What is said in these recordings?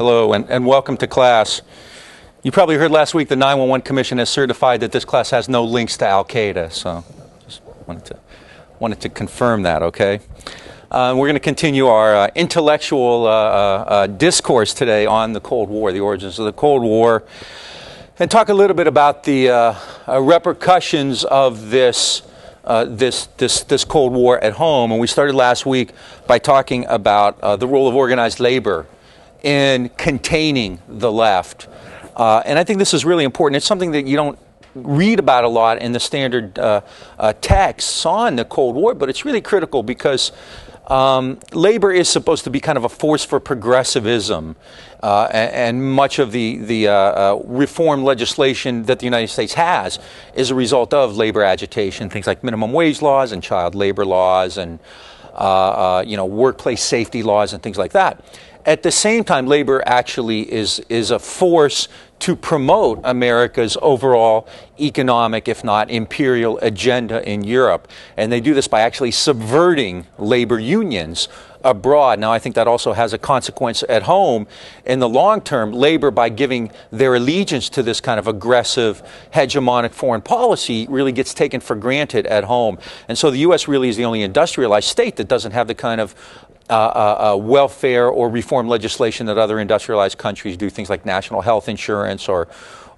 Hello, and welcome to class. You probably heard last week the 911 Commission has certified that this class has no links to Al-Qaeda, so just wanted to confirm that, okay? We're going to continue our intellectual discourse today on the Cold War, the origins of the Cold War, and talk a little bit about the repercussions of this Cold War at home. And we started last week by talking about the role of organized labor in containing the left. And I think this is really important. It's something that you don't read about a lot in the standard texts on the Cold War, but it's really critical because labor is supposed to be kind of a force for progressivism, and much of the reform legislation that the United States has is a result of labor agitation, things like minimum wage laws and child labor laws and workplace safety laws and things like that. At the same time, labor actually is a force to promote America's overall economic, if not imperial, agenda in Europe. And they do this by actually subverting labor unions abroad. Now, I think that also has a consequence at home. In the long term, labor, by giving their allegiance to this kind of aggressive, hegemonic foreign policy, really gets taken for granted at home. And so the U.S. really is the only industrialized state that doesn't have the kind of welfare or reform legislation that other industrialized countries do, things like national health insurance or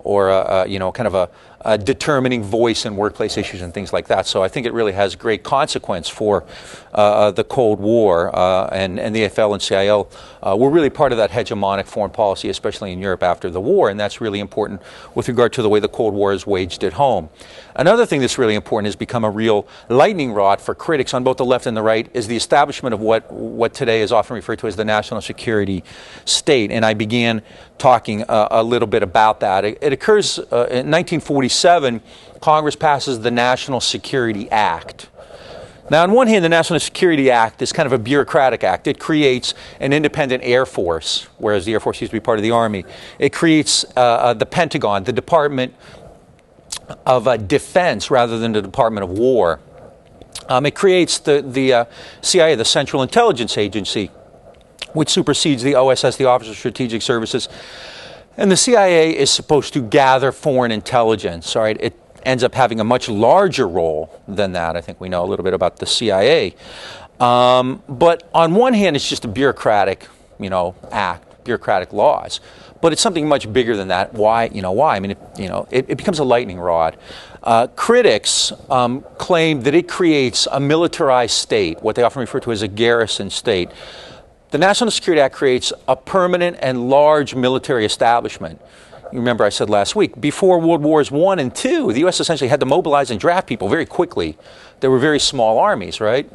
kind of a determining voice in workplace issues and things like that. So I think it really has great consequence for the Cold War, and the AFL and CIL were really part of that hegemonic foreign policy, especially in Europe after the war, and that's really important with regard to the way the Cold War is waged at home. Another thing that's really important has become a real lightning rod for critics on both the left and the right is the establishment of what today is often referred to as the national security state, and I began talking a little bit about that. It occurs in 1947. Congress passes the National Security Act. Now, on one hand, the National Security Act is kind of a bureaucratic act. It creates an independent Air Force, whereas the Air Force used to be part of the Army. It creates the Pentagon, the Department of Defense, rather than the Department of War. It creates the CIA, the Central Intelligence Agency, which supersedes the OSS, the Office of Strategic Services. And the CIA is supposed to gather foreign intelligence, all right? It ends up having a much larger role than that. I think we know a little bit about the CIA. But on one hand, it's just a bureaucratic, act, bureaucratic laws. But it's something much bigger than that. Why? Why? I mean, it becomes a lightning rod. Critics claim that it creates a militarized state, what they often refer to as a garrison state. The National Security Act creates a permanent and large military establishment. You remember I said last week, before World Wars I and II, the U.S. essentially had to mobilize and draft people very quickly. There were very small armies, right?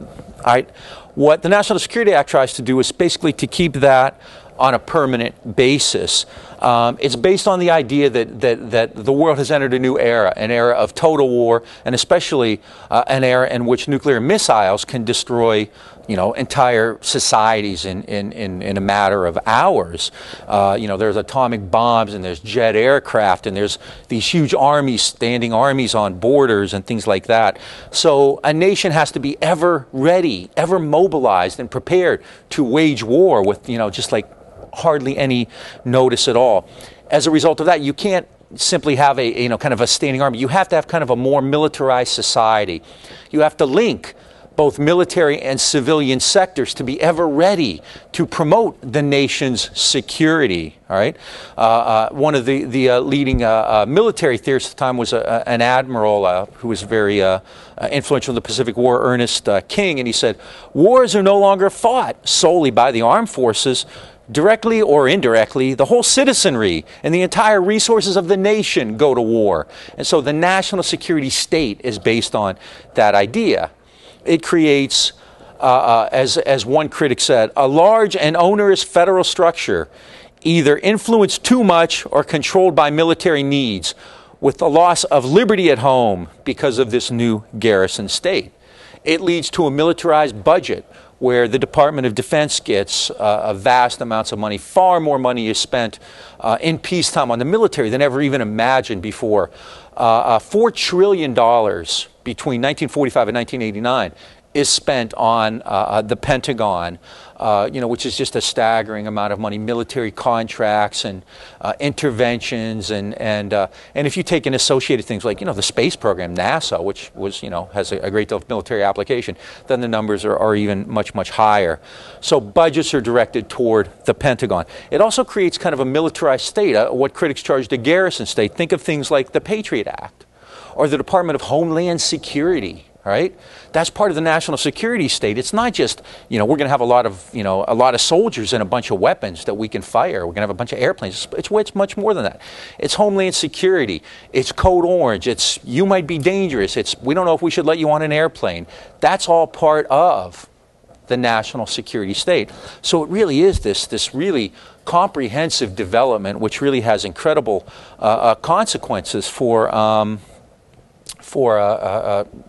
What the National Security Act tries to do is basically to keep that on a permanent basis. It's based on the idea that the world has entered a new era, an era of total war, and especially an era in which nuclear missiles can destroy entire societies in a matter of hours. There's atomic bombs, and there's jet aircraft, and there's these huge armies, standing armies on borders and things like that. So a nation has to be ever ready, ever mobilized and prepared to wage war with, just like hardly any notice at all. As a result of that, you can't simply have a, kind of a standing army. You have to have kind of a more militarized society. You have to link both military and civilian sectors to be ever ready to promote the nation's security. All right. One of the leading military theorists at the time was an admiral who was very influential in the Pacific War, Ernest King, and he said, "Wars are no longer fought solely by the armed forces. Directly or indirectly, the whole citizenry and the entire resources of the nation go to war." And so the national security state is based on that idea. It creates, as one critic said, a large and onerous federal structure, either influenced too much or controlled by military needs, with the loss of liberty at home because of this new garrison state. It leads to a militarized budget, where the Department of Defense gets vast amounts of money. Far more money is spent in peacetime on the military than ever even imagined before. $4 trillion between 1945 and 1989 is spent on the Pentagon, which is just a staggering amount of money, military contracts and interventions, and if you take in associated things like the space program, NASA, which was has a great deal of military application, then the numbers are even much higher. So budgets are directed toward the Pentagon. It also creates kind of a militarized state, what critics charged a garrison state. Think of things like the Patriot Act or the Department of Homeland Security. Right? That's part of the national security state. It's not just, we're going to have a lot of soldiers and a bunch of weapons that we can fire. We're going to have a bunch of airplanes. It's much more than that. It's Homeland Security. It's Code Orange. It's you might be dangerous. It's we don't know if we should let you on an airplane. That's all part of the national security state. So it really is this really comprehensive development, which really has incredible consequences for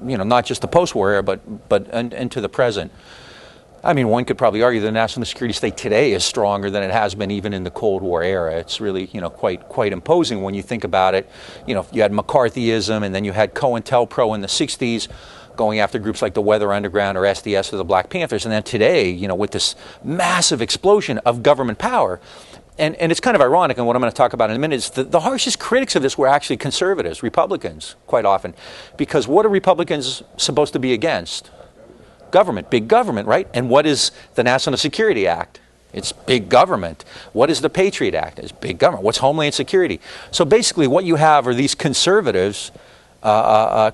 not just the post-war era, but into the present. I mean, one could probably argue the national security state today is stronger than it has been even in the Cold War era. It's really, quite imposing when you think about it. You had McCarthyism, and then you had COINTELPRO in the 60s going after groups like the Weather Underground or SDS or the Black Panthers. And then today, with this massive explosion of government power. And it's kind of ironic, and what I'm going to talk about in a minute is the harshest critics of this were actually conservatives, Republicans, quite often. Because what are Republicans supposed to be against? Government, big government, right? And what is the National Security Act? It's big government. What is the Patriot Act? It's big government. What's Homeland Security? So basically what you have are these conservatives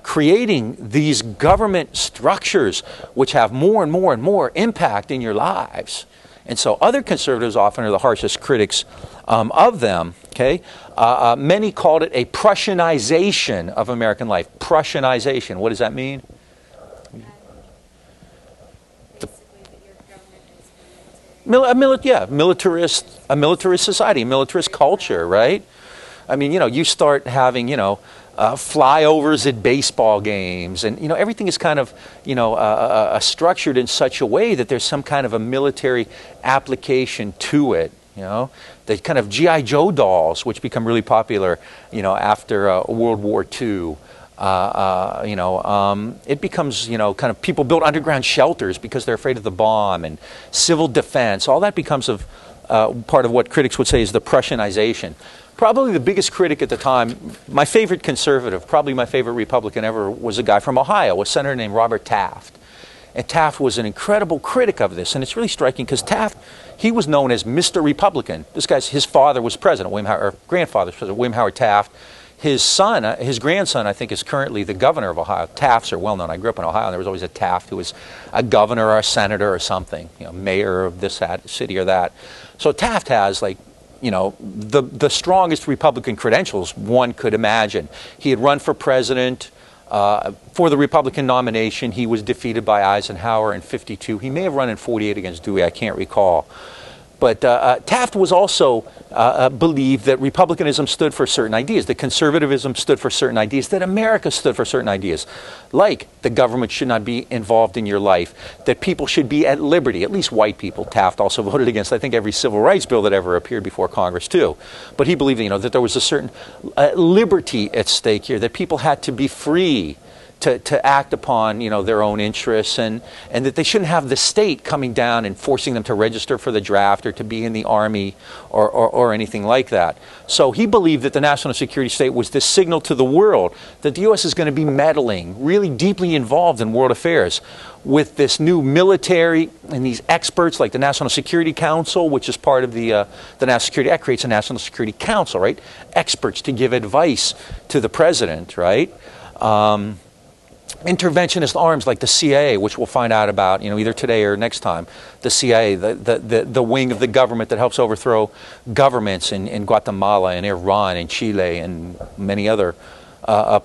creating these government structures which have more and more and more impact in your lives. And so other conservatives often are the harshest critics of them. Okay, many called it a Prussianization of American life. Prussianization. What does that mean? Militarist society, militarist culture, right? I mean, you start having, flyovers at baseball games, and everything is kind of structured in such a way that there's some kind of a military application to it. The kind of GI Joe dolls, which become really popular, after World War II. It becomes kind of people build underground shelters because they're afraid of the bomb, and civil defense. All that becomes part of what critics would say is the Prussianization. Probably the biggest critic at the time, my favorite conservative, probably my favorite Republican ever, was a guy from Ohio, a senator named Robert Taft. And Taft was an incredible critic of this. And it's really striking because Taft, he was known as Mr. Republican. His father was president, grandfather was president, William Howard Taft. His son, his grandson, I think, is currently the governor of Ohio. Tafts are well known. I grew up in Ohio, and there was always a Taft who was a governor or a senator or something, mayor of this city or that. So Taft has, the strongest Republican credentials one could imagine. He had run for president for the Republican nomination. He was defeated by Eisenhower in '52. He may have run in '48 against Dewey. I can't recall. But Taft was also believed that Republicanism stood for certain ideas, that conservatism stood for certain ideas, that America stood for certain ideas, like the government should not be involved in your life, that people should be at liberty, at least white people. Taft also voted against, I think, every civil rights bill that ever appeared before Congress, too. But he believed, that there was a certain liberty at stake here, that people had to be free to act upon, their own interests, and that they shouldn't have the state coming down and forcing them to register for the draft or to be in the army or anything like that. So he believed that the national security state was this signal to the world that the U.S. is going to be meddling, really deeply involved in world affairs with this new military and these experts like the National Security Council, which is part of the National Security Act, creates a National Security Council, right? Experts to give advice to the president, right? Interventionist arms like the CIA, which we'll find out about, either today or next time. The CIA, the wing of the government that helps overthrow governments in Guatemala and Iran and Chile and many other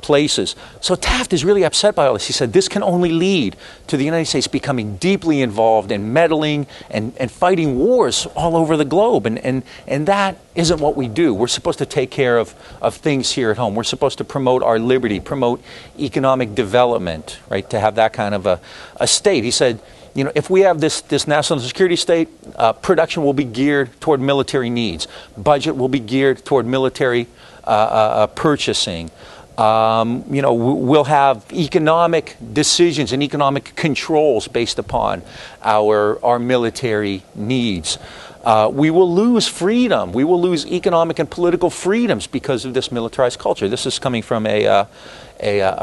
places. So Taft is really upset by all this. He said this can only lead to the United States becoming deeply involved in meddling and fighting wars all over the globe. And that isn't what we do. We're supposed to take care of things here at home. We're supposed to promote our liberty, promote economic development, right, to have that kind of a state. He said, if we have this national security state, production will be geared toward military needs. Budget will be geared toward military purchasing. You know, we'll have economic decisions and economic controls based upon our military needs. We will lose freedom. We will lose economic and political freedoms because of this militarized culture. This is coming from a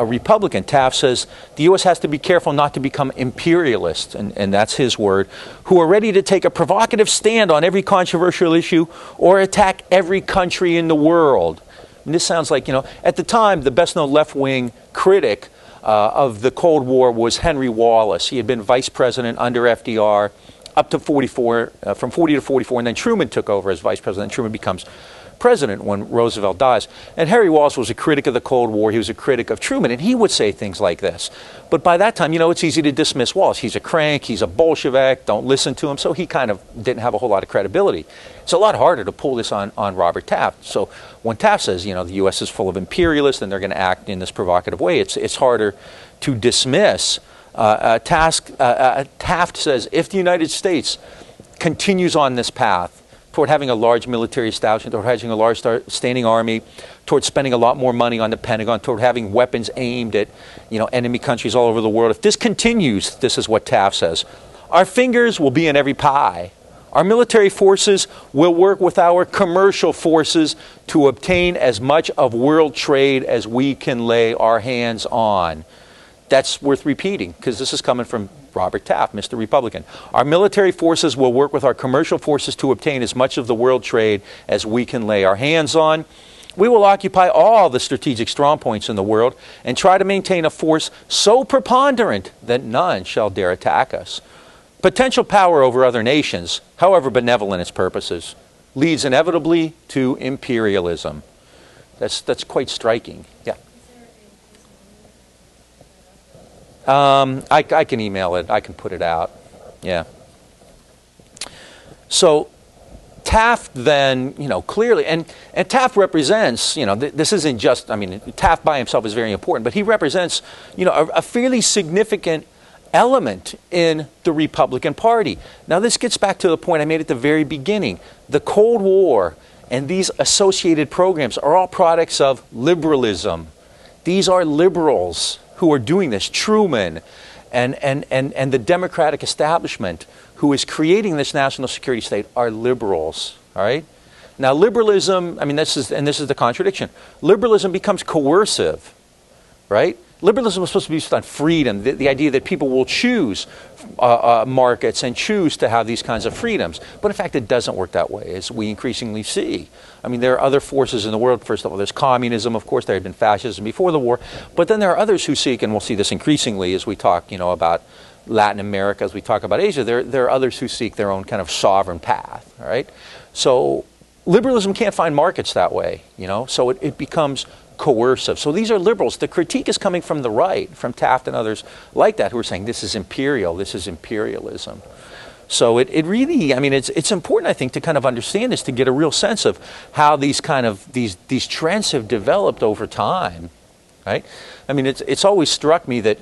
Republican. Taft says the U.S. has to be careful not to become imperialist, and that's his word, who are ready to take a provocative stand on every controversial issue or attack every country in the world. And this sounds like, you know, at the time, the best-known left-wing critic of the Cold War was Henry Wallace. He had been vice president under FDR up to 44, from 40 to 44, and then Truman took over as vice president. Truman becomes president when Roosevelt dies. And Henry Wallace was a critic of the Cold War. He was a critic of Truman, and he would say things like this. But by that time, you know, it's easy to dismiss Wallace. He's a crank, he's a Bolshevik, don't listen to him. So he kind of didn't have a whole lot of credibility. It's a lot harder to pull this on Robert Taft. So when Taft says, you know, the U.S. is full of imperialists and they're going to act in this provocative way, it's harder to dismiss. Taft says if the United States continues on this path toward having a large military establishment, toward having a large standing army, toward spending a lot more money on the Pentagon, toward having weapons aimed at, you know, enemy countries all over the world, if this continues, this is what Taft says, our fingers will be in every pie. Our military forces will work with our commercial forces to obtain as much of world trade as we can lay our hands on. That's worth repeating because this is coming from Robert Taft, Mr. Republican. Our military forces will work with our commercial forces to obtain as much of the world trade as we can lay our hands on. We will occupy all the strategic strong points in the world and try to maintain a force so preponderant that none shall dare attack us. Potential power over other nations, however benevolent its purposes, leads inevitably to imperialism. That's quite striking. Yeah. I can email it. I can put it out. Yeah. So Taft then, you know, clearly, and Taft represents, you know, this isn't just, I mean, Taft by himself is very important, but he represents, you know, a fairly significant element in the Republican Party. Now, this gets back to the point I made at the very beginning. The Cold War and these associated programs are all products of liberalism. These are liberals who are doing this. Truman and the Democratic establishment who is creating this national security state are liberals, all right? Now, liberalism, I mean, this is the contradiction. Liberalism becomes coercive, right? Liberalism is supposed to be based on freedom, the idea that people will choose markets and choose to have these kinds of freedoms. But in fact, it doesn't work that way, as we increasingly see. I mean, there are other forces in the world. First of all, there's communism, of course. There had been fascism before the war. But then there are others who seek, and we'll see this increasingly as we talk, you know, about Latin America, as we talk about Asia. There are others who seek their own kind of sovereign path, all right? So liberalism can't find markets that way, you know, so it becomes coercive. So these are liberals. The critique is coming from the right, from Taft and others like that, who are saying this is imperial, this is imperialism. So it really, I mean, it's important, I think, to kind of understand this, to get a real sense of how these kind of, these trends have developed over time, right? I mean, it's always struck me that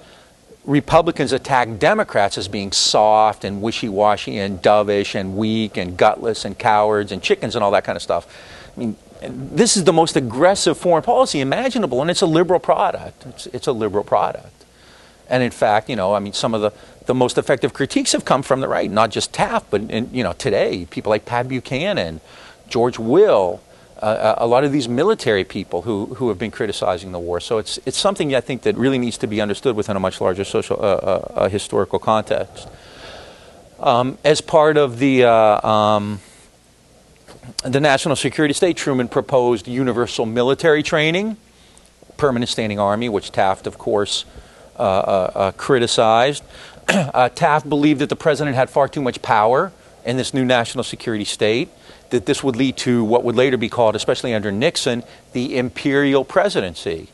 Republicans attack Democrats as being soft and wishy-washy and dovish and weak and gutless and cowards and chickens and all that kind of stuff. I mean, this is the most aggressive foreign policy imaginable, and it's a liberal product. It's a liberal product. And in fact, you know, I mean, some of the most effective critiques have come from the right, not just Taft, but, you know, today, people like Pat Buchanan, George Will, a lot of these military people who have been criticizing the war. So it's something I think that really needs to be understood within a much larger social, historical context. As part of the national security state, Truman proposed universal military training, permanent standing army, which Taft, of course, criticized. Taft believed that the president had far too much power in this new national security state, that this would lead to what would later be called, especially under Nixon, the imperial presidency,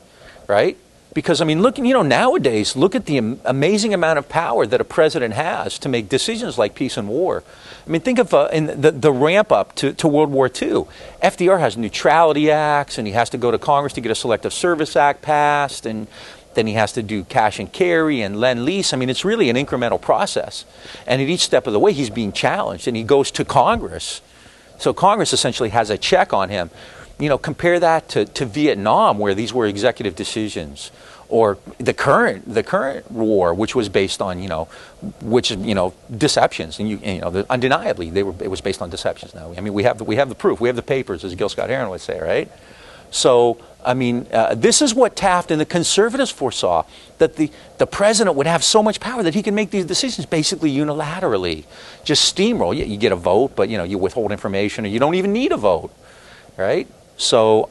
right? Because, I mean, look, you know, nowadays, look at the amazing amount of power that a president has to make decisions like peace and war. I mean, think of in the ramp up to World War II. FDR has neutrality acts, and he has to go to Congress to get a Selective Service Act passed, and then he has to do cash and carry and lend-lease. I mean, it's really an incremental process. And at each step of the way, he's being challenged, and he goes to Congress. So Congress essentially has a check on him. you know, compare that to Vietnam, where these were executive decisions, or the current war, which was based on, you know, deceptions, and you know, undeniably it was based on deceptions. Now, I mean, we have the proof, we have the papers, as Gil Scott Heron would say, right? So, I mean, this is what Taft and the conservatives foresaw, that the president would have so much power that he can make these decisions basically unilaterally, just steamroll. You get a vote, but, you know, you withhold information, or you don't even need a vote, right? So,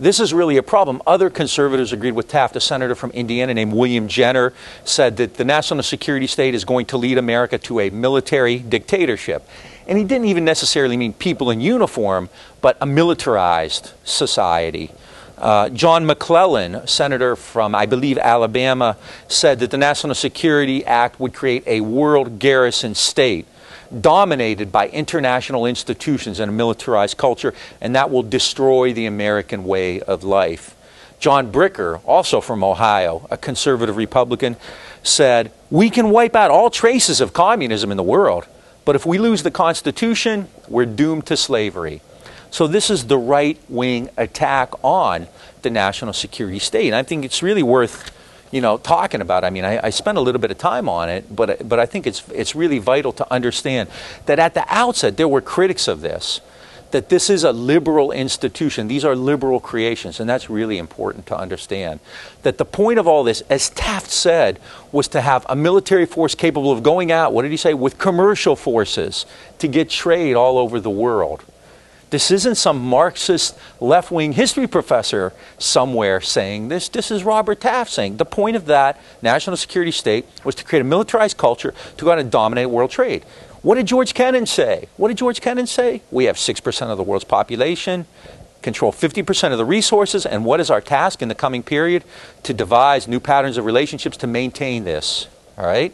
this is really a problem. Other conservatives agreed with Taft. A senator from Indiana named William Jenner said that the national security state is going to lead America to a military dictatorship. And he didn't even necessarily mean people in uniform, but a militarized society. John McClellan, senator from, I believe, Alabama, said that the National Security Act would create a world garrison state dominated by international institutions and a militarized culture, and that will destroy the American way of life. John Bricker, also from Ohio, a conservative Republican, said, "We can wipe out all traces of communism in the world, but if we lose the Constitution, we're doomed to slavery." So this is the right-wing attack on the national security state. And I think it's really worth, you know, talking about. I mean, I spent a little bit of time on it, but I think it's really vital to understand that at the outset there were critics of this, that this is a liberal institution. These are liberal creations, and that's really important to understand. That the point of all this, as Taft said, was to have a military force capable of going out, what did he say, with commercial forces to get trade all over the world. This isn't some Marxist left-wing history professor somewhere saying this. This is Robert Taft saying the point of that national security state was to create a militarized culture to go out and dominate world trade. What did George Kennan say? What did George Kennan say? We have 6% of the world's population, control 50% of the resources, and what is our task in the coming period? To devise new patterns of relationships to maintain this, all right?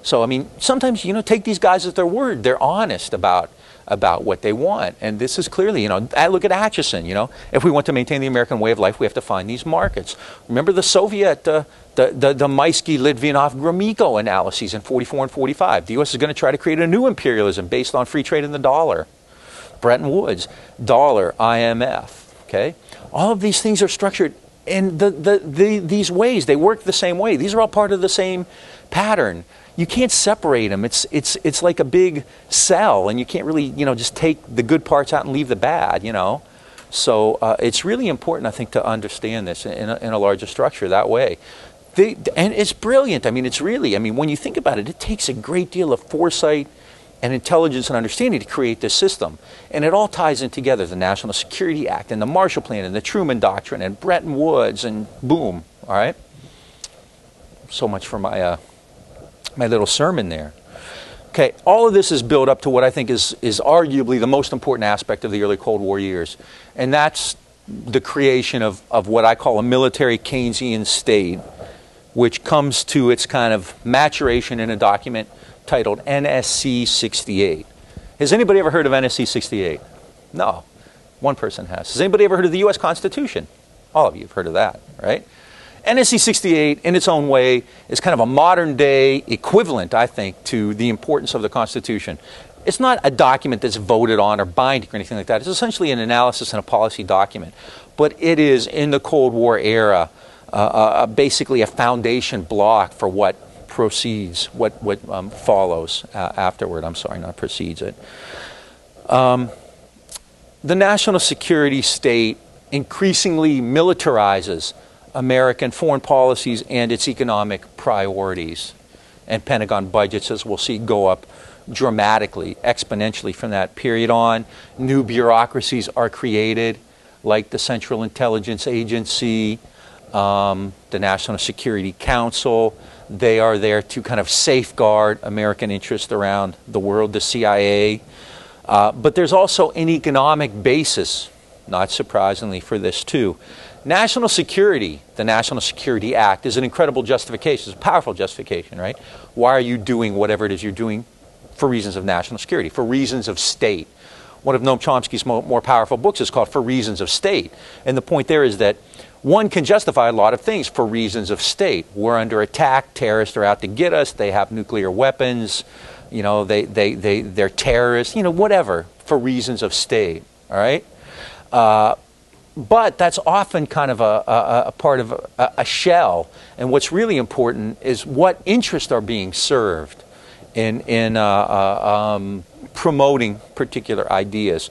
So, I mean, sometimes, you know, take these guys at their word. They're honest about what they want. And this is clearly, you know, I look at Atchison, you know, if we want to maintain the American way of life, we have to find these markets. Remember the Soviet, the Maisky, Litvinov, Gromyko analyses in 44 and 45. The U.S. is going to try to create a new imperialism based on free trade in the dollar. Bretton Woods, dollar, IMF, okay? All of these things are structured in these ways. They work the same way. These are all part of the same pattern. You can't separate them. It's like a big cell, and you can't really, you know, just take the good parts out and leave the bad, you know. So it's really important, I think, to understand this in a larger structure that way. And it's brilliant. I mean, it's really, I mean, when you think about it, it takes a great deal of foresight and intelligence and understanding to create this system. And it all ties in together, the National Security Act and the Marshall Plan and the Truman Doctrine and Bretton Woods, and boom, all right? So much for my my little sermon there. Okay, all of this is built up to what I think is arguably the most important aspect of the early Cold War years, and that's the creation of what I call a military Keynesian state, which comes to its kind of maturation in a document titled NSC 68. Has anybody ever heard of NSC 68? No, one person has. Has anybody ever heard of the U.S. Constitution? All of you have heard of that, right? NSC 68, in its own way, is kind of a modern-day equivalent, I think, to the importance of the Constitution. It's not a document that's voted on or binding or anything like that. It's essentially an analysis and a policy document. But it is, in the Cold War era, basically a foundation block for what proceeds, what follows afterward. I'm sorry, not precedes it. The national security state increasingly militarizes American foreign policies and its economic priorities. And Pentagon budgets, as we'll see, go up dramatically, exponentially from that period on. New bureaucracies are created, like the Central Intelligence Agency, the National Security Council. They are there to kind of safeguard American interests around the world, the CIA. But there's also an economic basis, not surprisingly, for this too. National security, the National Security Act, is an incredible justification. It's a powerful justification, right? Why are you doing whatever it is you're doing? For reasons of national security, for reasons of state. One of Noam Chomsky's more powerful books is called For Reasons of State. And the point there is that one can justify a lot of things for reasons of state. We're under attack, terrorists are out to get us, they have nuclear weapons, you know, they're terrorists, you know, whatever. for reasons of state, all right? But that's often kind of a part of a shell. And what's really important is what interests are being served in promoting particular ideas.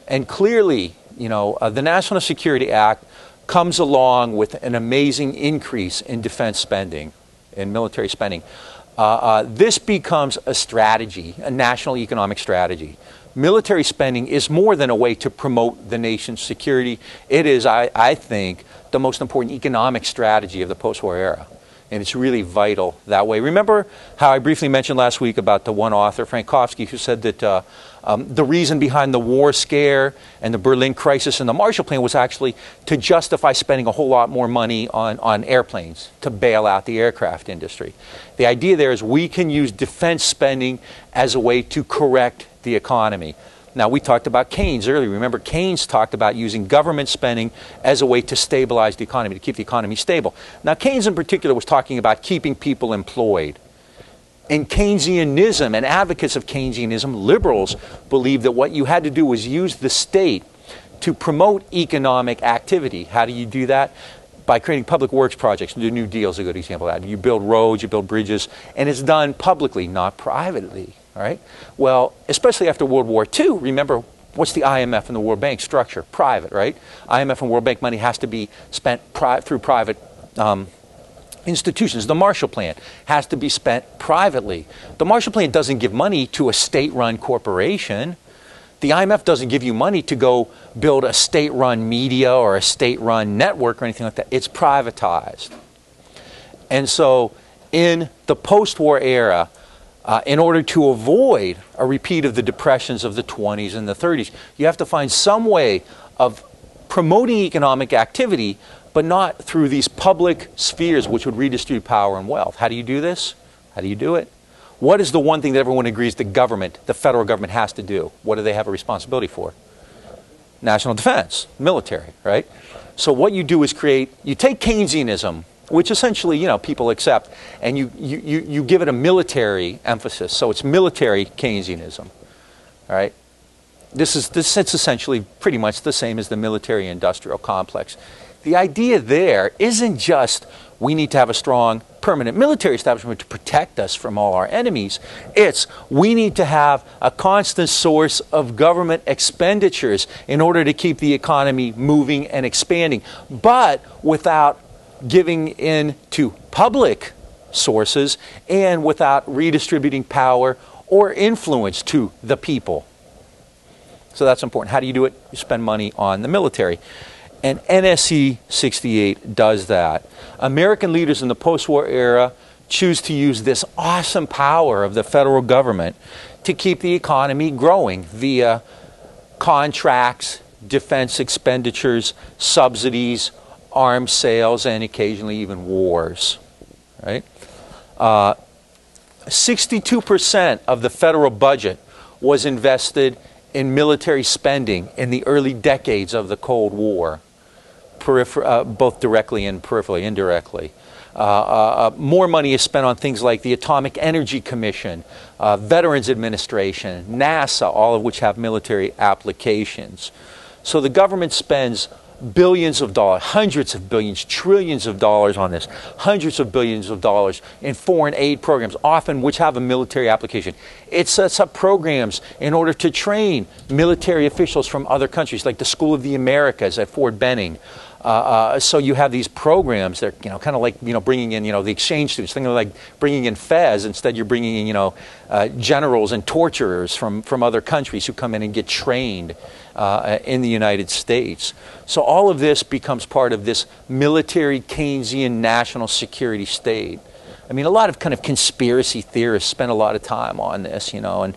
And clearly, you know, the National Security Act comes along with an amazing increase in defense spending, in military spending. This becomes a strategy, a national economic strategy. Military spending is more than a way to promote the nation's security. It is, I think, the most important economic strategy of the post-war era. And it's really vital that way. Remember how I briefly mentioned last week about the one author, Frankowski, who said that the reason behind the war scare and the Berlin crisis and the Marshall Plan was actually to justify spending a whole lot more money on airplanes to bail out the aircraft industry. The idea there is we can use defense spending as a way to correct the economy. Now, we talked about Keynes earlier. Remember, Keynes talked about using government spending as a way to stabilize the economy, to keep the economy stable. Now, Keynes in particular was talking about keeping people employed. And Keynesianism and advocates of Keynesianism, liberals, believed that what you had to do was use the state to promote economic activity. How do you do that? By creating public works projects. The New Deal is a good example of that. You build roads, you build bridges, and it's done publicly, not privately. All right? Well, especially after World War II, remember, what's the IMF and the World Bank structure? Private, right? IMF and World Bank money has to be spent through private institutions. The Marshall Plan has to be spent privately. The Marshall Plan doesn't give money to a state-run corporation. The IMF doesn't give you money to go build a state-run media or a state-run network or anything like that. It's privatized. And so in the post-war era, in order to avoid a repeat of the depressions of the 20s and the 30s, you have to find some way of promoting economic activity, but not through these public spheres which would redistribute power and wealth. How do you do this? How do you do it? What is the one thing that everyone agrees the government, the federal government, has to do? What do they have a responsibility for? National defense, military, right? So what you do is you take Keynesianism, which essentially, you know, people accept, and you give it a military emphasis. So it's military Keynesianism, all right? It's essentially pretty much the same as the military-industrial complex. The idea there isn't just we need to have a strong permanent military establishment to protect us from all our enemies. It's we need to have a constant source of government expenditures in order to keep the economy moving and expanding, but without giving in to public sources and without redistributing power or influence to the people. So that's important. How do you do it? You spend money on the military. And NSC 68 does that. American leaders in the post-war era choose to use this awesome power of the federal government to keep the economy growing via contracts, defense expenditures, subsidies, arms sales, and occasionally even wars. Right? 62% of the federal budget was invested in military spending in the early decades of the Cold War, both directly and peripherally, indirectly. More money is spent on things like the Atomic Energy Commission, Veterans Administration, NASA, all of which have military applications. So the government spends billions of dollars, hundreds of billions, trillions of dollars on this, hundreds of billions of dollars in foreign aid programs, often which have a military application. It sets up programs in order to train military officials from other countries, like the School of the Americas at Fort Benning. So you have these programs that are, kind of like, bringing in, the exchange students, thinking like bringing in Fez. Instead, you're bringing in, generals and torturers from other countries who come in and get trained in the United States. So all of this becomes part of this military Keynesian national security state. I mean, a lot of kind of conspiracy theorists spend a lot of time on this, and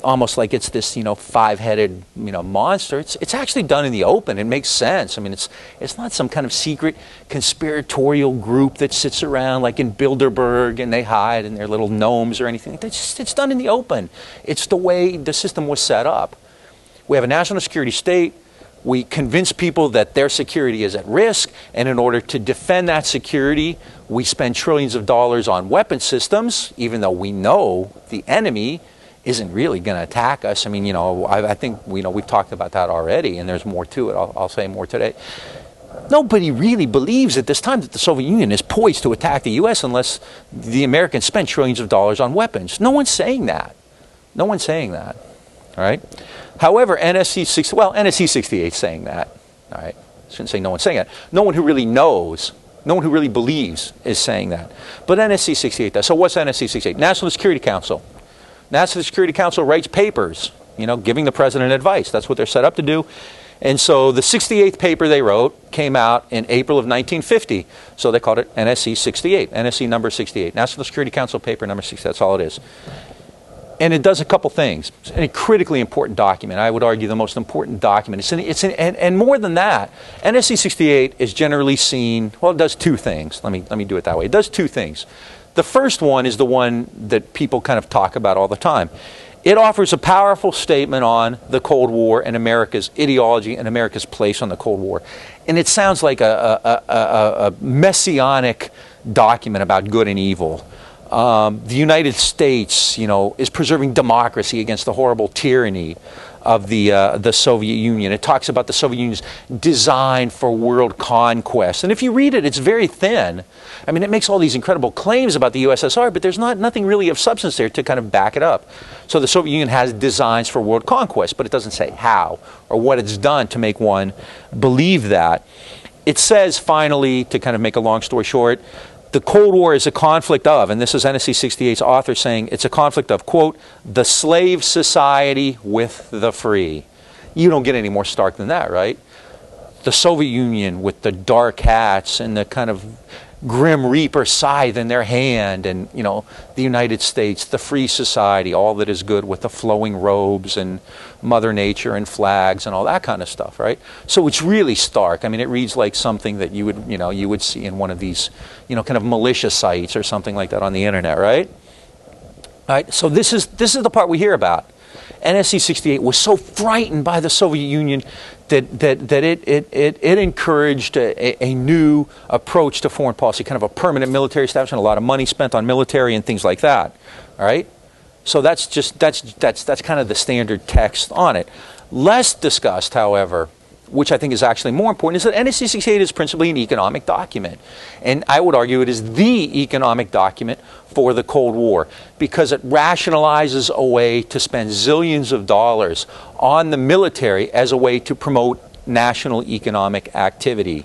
almost like it's this, five-headed, monster. It's actually done in the open. It makes sense. I mean, it's not some kind of secret conspiratorial group that sits around like in Bilderberg and they hide in their little gnomes or anything. It's done in the open. It's the way the system was set up. We have a national security state. We convince people that their security is at risk, and in order to defend that security, we spend trillions of dollars on weapon systems, even though we know the enemy isn't really going to attack us. I mean, you know, I think, you know, we've talked about that already, and there's more to it. I'll say more today. Nobody really believes at this time that the Soviet Union is poised to attack the U.S. unless the Americans spend trillions of dollars on weapons. No one's saying that. No one's saying that. All right. However, NSC 68 is saying that. All right. I shouldn't say no one's saying that. No one who really knows, no one who really believes is saying that. But NSC 68 does. So what's NSC 68? National Security Council. National Security Council writes papers, you know, giving the president advice. That's what they're set up to do. And so the 68th paper they wrote came out in April of 1950. So they called it NSC 68, NSC number 68, National Security Council paper number 6. That's all it is. And it does a couple things. It's a critically important document. I would argue the most important document. And more than that, NSC 68 is generally seen, well, it does two things. Let me do it that way. It does two things. The first one is the one that people kind of talk about all the time. It offers a powerful statement on the Cold War and America's ideology and America's place on the Cold War. And it sounds like a messianic document about good and evil. The United States, you know, is preserving democracy against the horrible tyranny of the Soviet Union. It talks about the Soviet Union's design for world conquest. And if you read it, it's very thin. I mean, it makes all these incredible claims about the USSR, but there's nothing really of substance there to kind of back it up. So the Soviet Union has designs for world conquest, but it doesn't say how or what it's done to make one believe that. It says, finally, to kind of make a long story short, the Cold War is a conflict of, and this is NSC 68's author saying, it's a conflict of, quote, the slave society with the free. You don't get any more stark than that, right? The Soviet Union with the dark hats and the kind of grim reaper scythe in their hand, and, you know, the United States, the free society, all that is good with the flowing robes and Mother Nature and flags and all that kind of stuff, right? So it's really stark. I mean, it reads like something that you would see in one of these, you know, kind of militia sites or something like that on the internet, right? All right. So this is the part we hear about. NSC 68 was so frightened by the Soviet Union that it encouraged a new approach to foreign policy, kind of a permanent military establishment, a lot of money spent on military and things like that. All right. So that's kind of the standard text on it. Less discussed, however, which I think is actually more important, is that NSC 68 is principally an economic document. And I would argue it is the economic document for the Cold War because it rationalizes a way to spend zillions of dollars on the military as a way to promote national economic activity.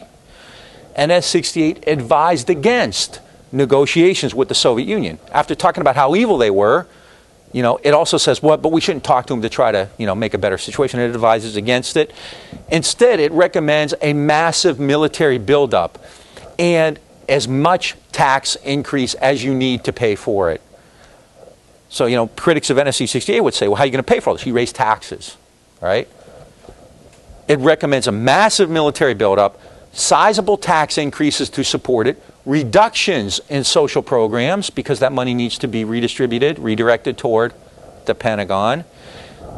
NS 68 advised against negotiations with the Soviet Union. After talking about how evil they were, you know, it also says, well, but we shouldn't talk to them to try to, you know, make a better situation. It advises against it. Instead, it recommends a massive military buildup and as much tax increase as you need to pay for it. So, you know, critics of NSC 68 would say, well, how are you going to pay for all this? You raise taxes, right? It recommends a massive military buildup, sizable tax increases to support it, reductions in social programs because that money needs to be redistributed, redirected toward the Pentagon,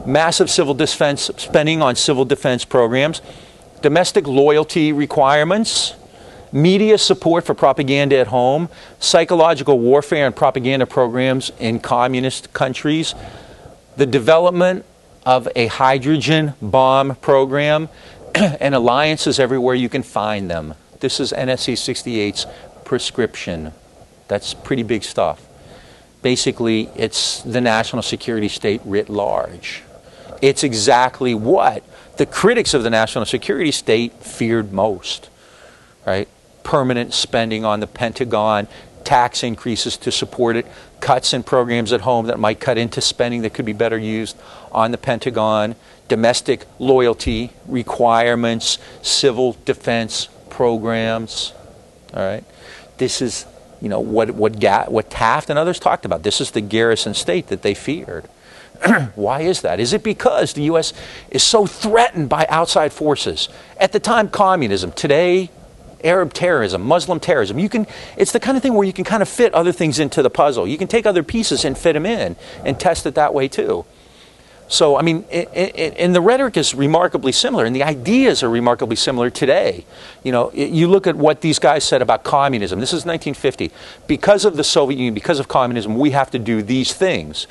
massive civil defense spending on civil defense programs, domestic loyalty requirements, media support for propaganda at home, psychological warfare and propaganda programs in communist countries, the development of a hydrogen bomb program, and alliances everywhere you can find them. This is NSC 68's prescription. That's pretty big stuff. Basically, it's the national security state writ large. It's exactly what the critics of the national security state feared most, right? Permanent spending on the Pentagon, tax increases to support it, cuts in programs at home that might cut into spending that could be better used on the Pentagon, domestic loyalty requirements, civil defense programs. All right, this is, you know, what Taft and others talked about. This is the garrison state that they feared. Why is that? Is it because the U.S. is so threatened by outside forces? At the time, communism. Today, Arab terrorism, Muslim terrorism. It's the kind of thing where you can kind of fit other things into the puzzle. You can take other pieces and fit them in and test it that way too. So, I mean, and the rhetoric is remarkably similar, and the ideas are remarkably similar today. You know, you look at what these guys said about communism. This is 1950. Because of the Soviet Union, because of communism, we have to do these things.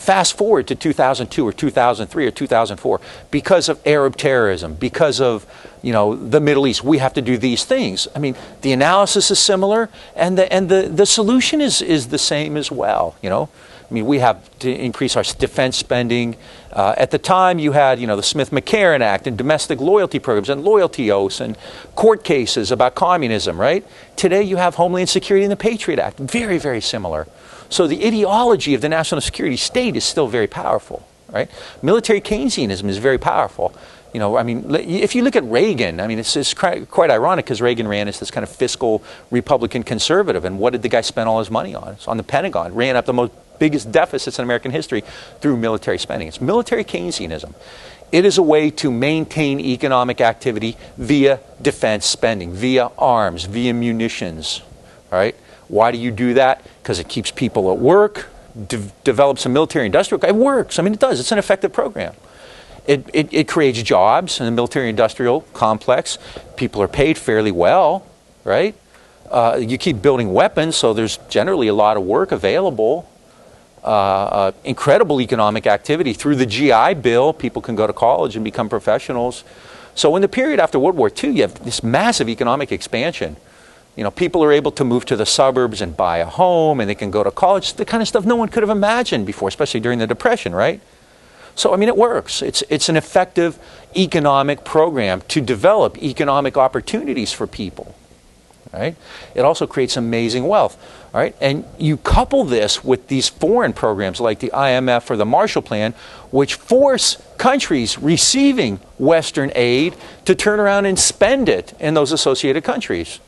Fast forward to 2002 or 2003 or 2004, because of Arab terrorism, because of, you know, the Middle East, we have to do these things. I mean, the analysis is similar, and the solution is the same as well, you know. I mean, we have to increase our defense spending. At the time, you had, you know, the Smith-McCarran Act and domestic loyalty programs and loyalty oaths and court cases about communism, right? Today, you have Homeland Security and the Patriot Act. Very, very similar. So the ideology of the national security state is still very powerful, right? Military Keynesianism is very powerful. You know, I mean, if you look at Reagan, I mean, it's quite ironic because Reagan ran as this kind of fiscal Republican conservative. And what did the guy spend all his money on? It's on the Pentagon. Ran up the biggest deficits in American history through military spending. It's military Keynesianism. It is a way to maintain economic activity via defense spending, via arms, via munitions, right? Why do you do that? Because it keeps people at work, develops a military industrial. It works. I mean, it does. It's an effective program. It creates jobs in the military industrial complex. People are paid fairly well, right? You keep building weapons, so there's generally a lot of work available. Incredible economic activity. Through the GI Bill, people can go to college and become professionals. So in the period after World War II, you have this massive economic expansion. You know, people are able to move to the suburbs and buy a home, and they can go to college. The kind of stuff no one could have imagined before, especially during the Depression, right? So, I mean, it works. It's an effective economic program to develop economic opportunities for people, right? It also creates amazing wealth, all right? And you couple this with these foreign programs like the IMF or the Marshall Plan, which force countries receiving Western aid to turn around and spend it in those associated countries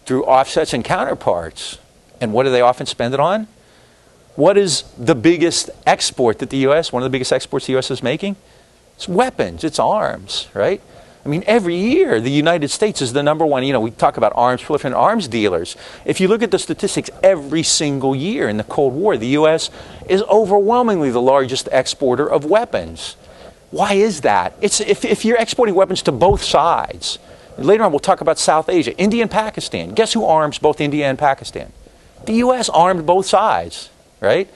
through offsets and counterparts. And what do they often spend it on? What is the biggest export that the U.S., one of the biggest exports the U.S. is making? It's weapons, it's arms, right? I mean, every year the United States is the #1, you know, we talk about arms, proliferant arms dealers. If you look at the statistics, every single year in the Cold War, the U.S. is overwhelmingly the largest exporter of weapons. Why is that? It's if you're exporting weapons to both sides. Later on, we'll talk about South Asia, India and Pakistan. Guess who arms both India and Pakistan? The U.S. armed both sides, right?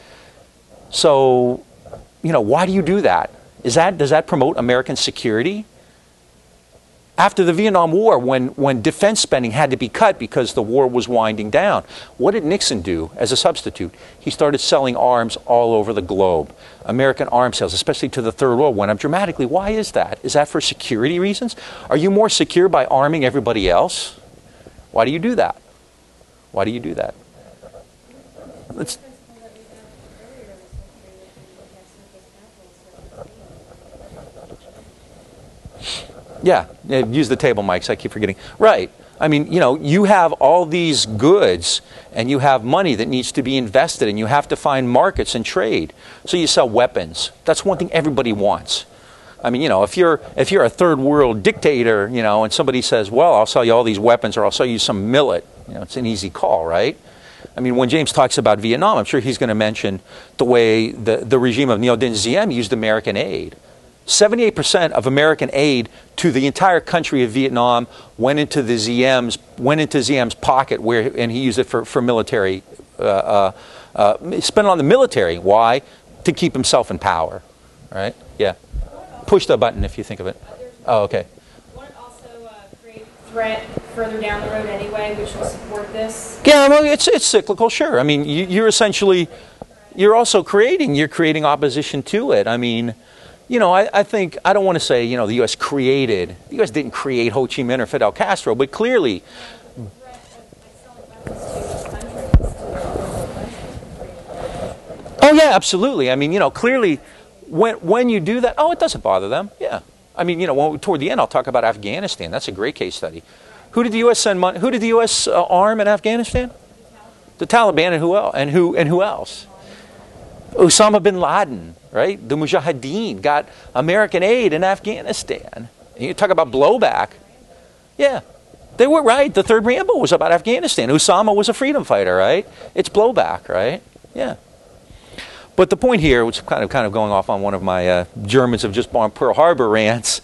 So, you know, why do you do that? Does that promote American security? After the Vietnam War, when defense spending had to be cut because the war was winding down, what did Nixon do as a substitute? He started selling arms all over the globe. American arms sales, especially to the Third World, went up dramatically. Why is that? Is that for security reasons? Are you more secure by arming everybody else? Why do you do that? Why do you do that? Let's... Yeah, use the table mics, I keep forgetting. Right. I mean, you know, you have all these goods and you have money that needs to be invested and you have to find markets and trade. So you sell weapons. That's one thing everybody wants. I mean, you know, if you're a third world dictator, you know, and somebody says, well, I'll sell you all these weapons or I'll sell you some millet, you know, it's an easy call, right? I mean, when James talks about Vietnam, I'm sure he's going to mention the way the regime of Ngo Dinh Diem used American aid. 78% of American aid to the entire country of Vietnam went into Diem's pocket, and he used it for military, spent it on the military. Why? To keep himself in power, right? Yeah. Push the button if you think of it. Oh, okay. Won't it also create threat further down the road anyway, which will support this? Yeah, well, it's cyclical, sure. I mean, you're also creating opposition to it. I mean, you know, I think, I don't want to say, you know, the U.S. didn't create Ho Chi Minh or Fidel Castro, but clearly. Oh, yeah, absolutely. I mean, you know, clearly, when you do that, oh, it doesn't bother them. Yeah. I mean, you know, toward the end, I'll talk about Afghanistan. That's a great case study. Who did the U.S. send money? Who did the U.S. arm in Afghanistan? The Taliban, and who else? And who else? Osama bin Laden, right? The Mujahideen got American aid in Afghanistan. You talk about blowback. Yeah, they were right. The third Rambo was about Afghanistan. Osama was a freedom fighter, right? It's blowback, right? Yeah. But the point here, which is kind of going off on one of my Germans have just bombed Pearl Harbor rants,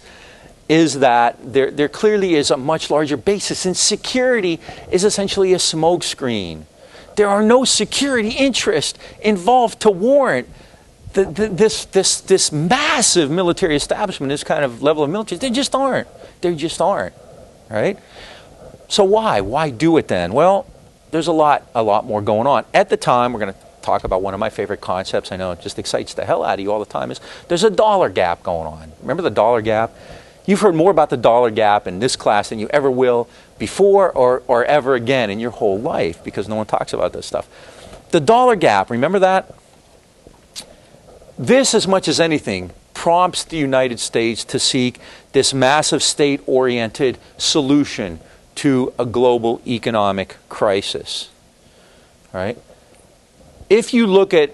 is that there clearly is a much larger basis, and security is essentially a smokescreen. There are no security interests involved to warrant this massive military establishment, this kind of level of military, they just aren't. They just aren't, right? So why do it then? Well, there's a lot more going on. At the time, we're going to talk about one of my favorite concepts. I know it just excites the hell out of you all the time. Is there's a dollar gap going on. Remember the dollar gap? You've heard more about the dollar gap in this class than you ever will before or ever again in your whole life, because no one talks about this stuff. The dollar gap, remember that? This, as much as anything, prompts the United States to seek this massive state-oriented solution to a global economic crisis. Right? If you look at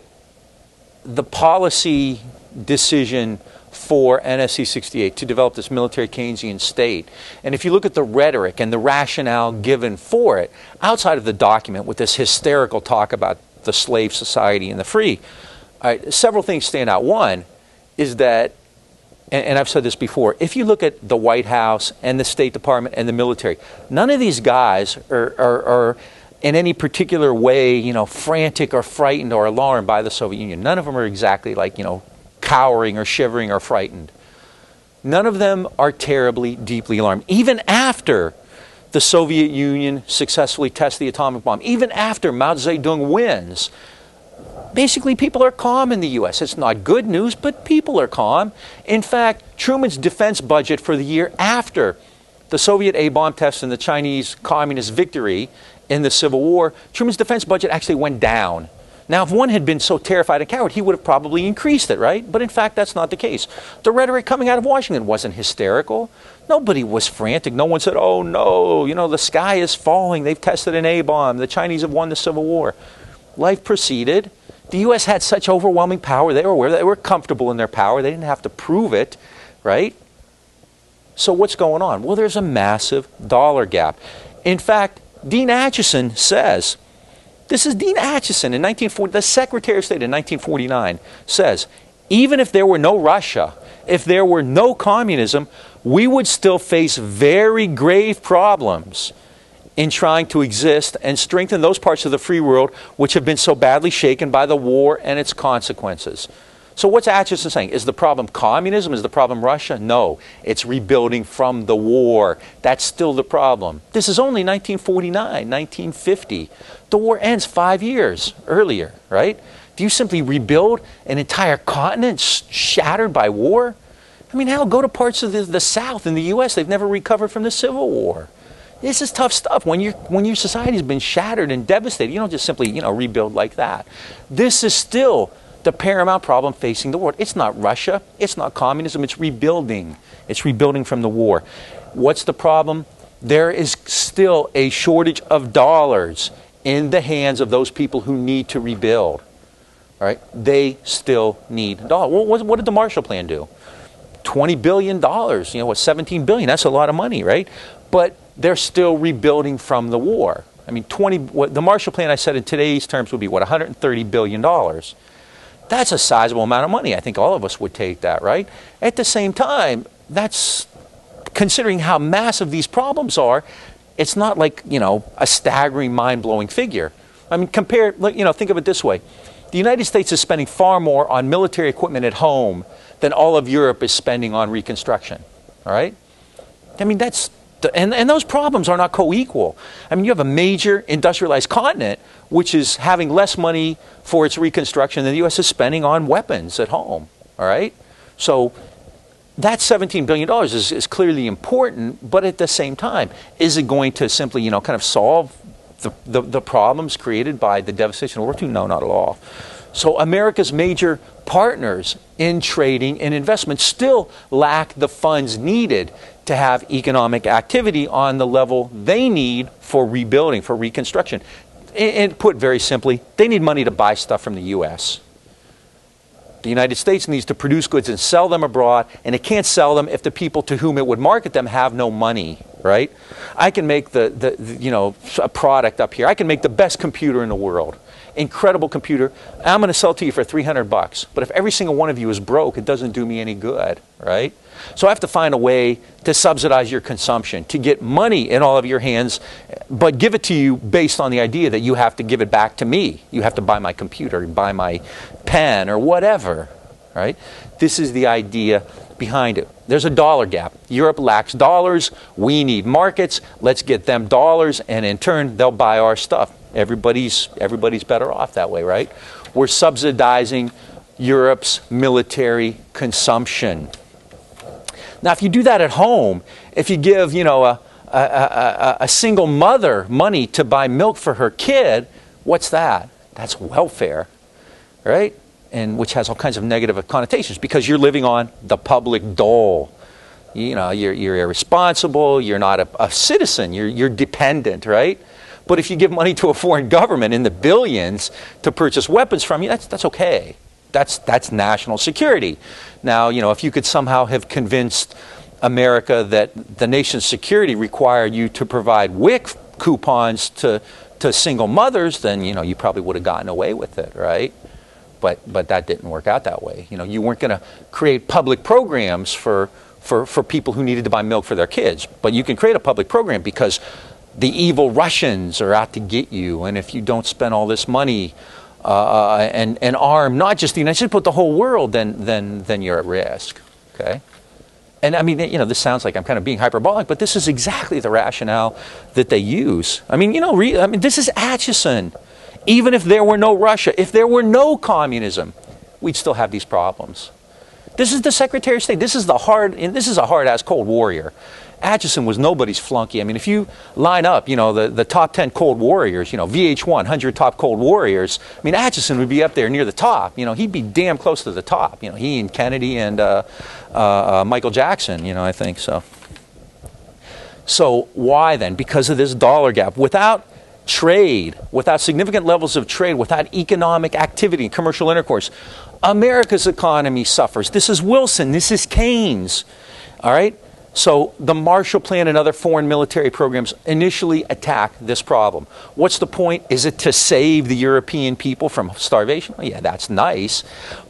the policy decision for NSC 68 to develop this military Keynesian state, and if you look at the rhetoric and the rationale given for it, outside of the document with this hysterical talk about the slave society and the free, several things stand out. One is that, and I've said this before, if you look at the White House and the State Department and the military, none of these guys are in any particular way, frantic or frightened or alarmed by the Soviet Union. None of them are exactly like, cowering or shivering or frightened. None of them are terribly, deeply alarmed. Even after the Soviet Union successfully tests the atomic bomb, even after Mao Zedong wins, basically people are calm in the U.S. It's not good news, but people are calm. In fact, Truman's defense budget for the year after the Soviet A-bomb test and the Chinese communist victory in the Civil War, Truman's defense budget actually went down. Now, if one had been so terrified and coward, he would have probably increased it, right? But in fact, that's not the case. The rhetoric coming out of Washington wasn't hysterical. Nobody was frantic. No one said, oh no, the sky is falling. They've tested an A-bomb. The Chinese have won the Civil War. Life proceeded. The U.S. had such overwhelming power. They were aware. They were comfortable in their power. They didn't have to prove it, right? So what's going on? Well, there's a massive dollar gap. In fact, Dean Acheson says, this is Dean Acheson in 1940, the Secretary of State in 1949, says, even if there were no Russia, if there were no communism, we would still face very grave problems in trying to exist and strengthen those parts of the free world which have been so badly shaken by the war and its consequences. So what's Acheson saying? Is the problem communism? Is the problem Russia? No. It's rebuilding from the war. That's still the problem. This is only 1949, 1950. The war ends 5 years earlier, right? Do you simply rebuild an entire continent shattered by war? I mean, hell, go to parts of the South in the U.S. They've never recovered from the Civil War. This is tough stuff. When your society's been shattered and devastated, you don't just simply, rebuild like that. This is still the paramount problem facing the world. It's not Russia. It's not communism. It's rebuilding. It's rebuilding from the war. What's the problem? There is still a shortage of dollars in the hands of those people who need to rebuild. All right? They still need dollars. Well, what did the Marshall Plan do? $20 billion. $17 billion. That's a lot of money, right? But they're still rebuilding from the war. I mean, the Marshall Plan, I said in today's terms, would be, what, $130 billion. That's a sizable amount of money. I think all of us would take that, right? At the same time, that's, considering how massive these problems are, it's not like, a staggering, mind-blowing figure. I mean, think of it this way. The United States is spending far more on military equipment at home than all of Europe is spending on reconstruction, all right? I mean, and those problems are not co-equal. I mean, you have a major industrialized continent which is having less money for its reconstruction than the U.S. is spending on weapons at home, all right? So that $17 billion is clearly important, but at the same time, is it going to simply, kind of solve the problems created by the devastation of World War II? No, not at all. So America's major partners in trading and investment still lack the funds needed to have economic activity on the level they need for rebuilding, for reconstruction. And put very simply, they need money to buy stuff from the U.S. The United States needs to produce goods and sell them abroad, and it can't sell them if the people to whom it would market them have no money, right? I can make a product up here. I can make the best computer in the world. incredible computer. I'm going to sell it to you for $300. But if every single one of you is broke, it doesn't do me any good, right? So I have to find a way to subsidize your consumption, to get money in all of your hands, but give it to you based on the idea that you have to give it back to me. You have to buy my computer, buy my pen, or whatever, right? This is the idea behind it. There's a dollar gap. Europe lacks dollars. We need markets. Let's get them dollars, and in turn, they'll buy our stuff. Everybody's better off that way, right? We're subsidizing Europe's military consumption. Now, if you do that at home, if you give, you know, a single mother money to buy milk for her kid, what's that? That's welfare, right? And which has all kinds of negative connotations because you're living on the public dole. You know, you're irresponsible. You're not a citizen. You're dependent, right? But if you give money to a foreign government in the billions to purchase weapons from you, that's okay. That's national security. Now, you know, if you could somehow have convinced America that the nation's security required you to provide WIC coupons to single mothers, then, you know, you probably would have gotten away with it, right? But that didn't work out that way. You know, you weren't going to create public programs for people who needed to buy milk for their kids. But you can create a public program because the evil Russians are out to get you. And if you don't spend all this money and arm not just the United States but the whole world, then you're at risk. Okay. And I mean, you know, this sounds like I'm kind of being hyperbolic, but this is exactly the rationale that they use. I mean, you know, this is Atchison. Even if there were no Russia, if there were no communism, we'd still have these problems. This is the Secretary of State. This is a hard-ass Cold Warrior. Atchison was nobody's flunky. I mean, if you line up, you know, the top 10 Cold Warriors, you know, VH1, 100 top Cold Warriors, I mean, Atchison would be up there near the top. You know, he'd be damn close to the top. You know, he and Kennedy and Michael Jackson, you know, I think so. So why then? Because of this dollar gap. Without trade, without significant levels of trade, without economic activity, commercial intercourse, America's economy suffers. This is Wilson. This is Keynes. All right? So the Marshall Plan and other foreign military programs initially attack this problem. What's the point? Is it to save the European people from starvation? Well, yeah, that's nice.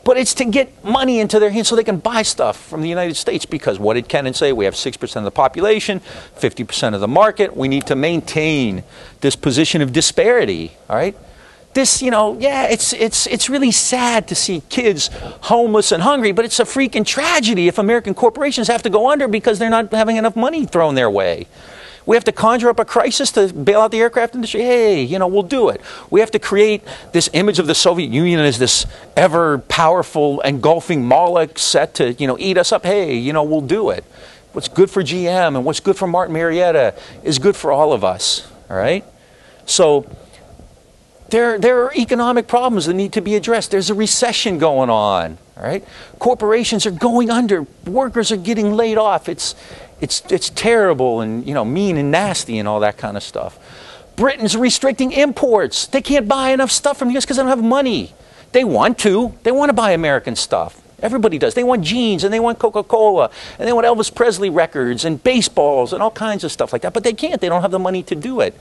But it's to get money into their hands so they can buy stuff from the United States because what did Kennan say? We have 6% of the population, 50% of the market. We need to maintain this position of disparity, all right? This, you know, yeah, it's really sad to see kids homeless and hungry, but it's a freaking tragedy if American corporations have to go under because they're not having enough money thrown their way. We have to conjure up a crisis to bail out the aircraft industry. Hey, you know, we'll do it. We have to create this image of the Soviet Union as this ever-powerful, engulfing Moloch set to, you know, eat us up. Hey, you know, we'll do it. What's good for GM and what's good for Martin Marietta is good for all of us, all right? So there are economic problems that need to be addressed. There's a recession going on, all right? Corporations are going under. Workers are getting laid off. It's terrible and, you know, mean and nasty and all that kind of stuff. Britain's restricting imports. They can't buy enough stuff from the U.S. because they don't have money. They want to. They want to buy American stuff. Everybody does. They want jeans and they want Coca-Cola and they want Elvis Presley records and baseballs and all kinds of stuff like that. But they can't. They don't have the money to do it.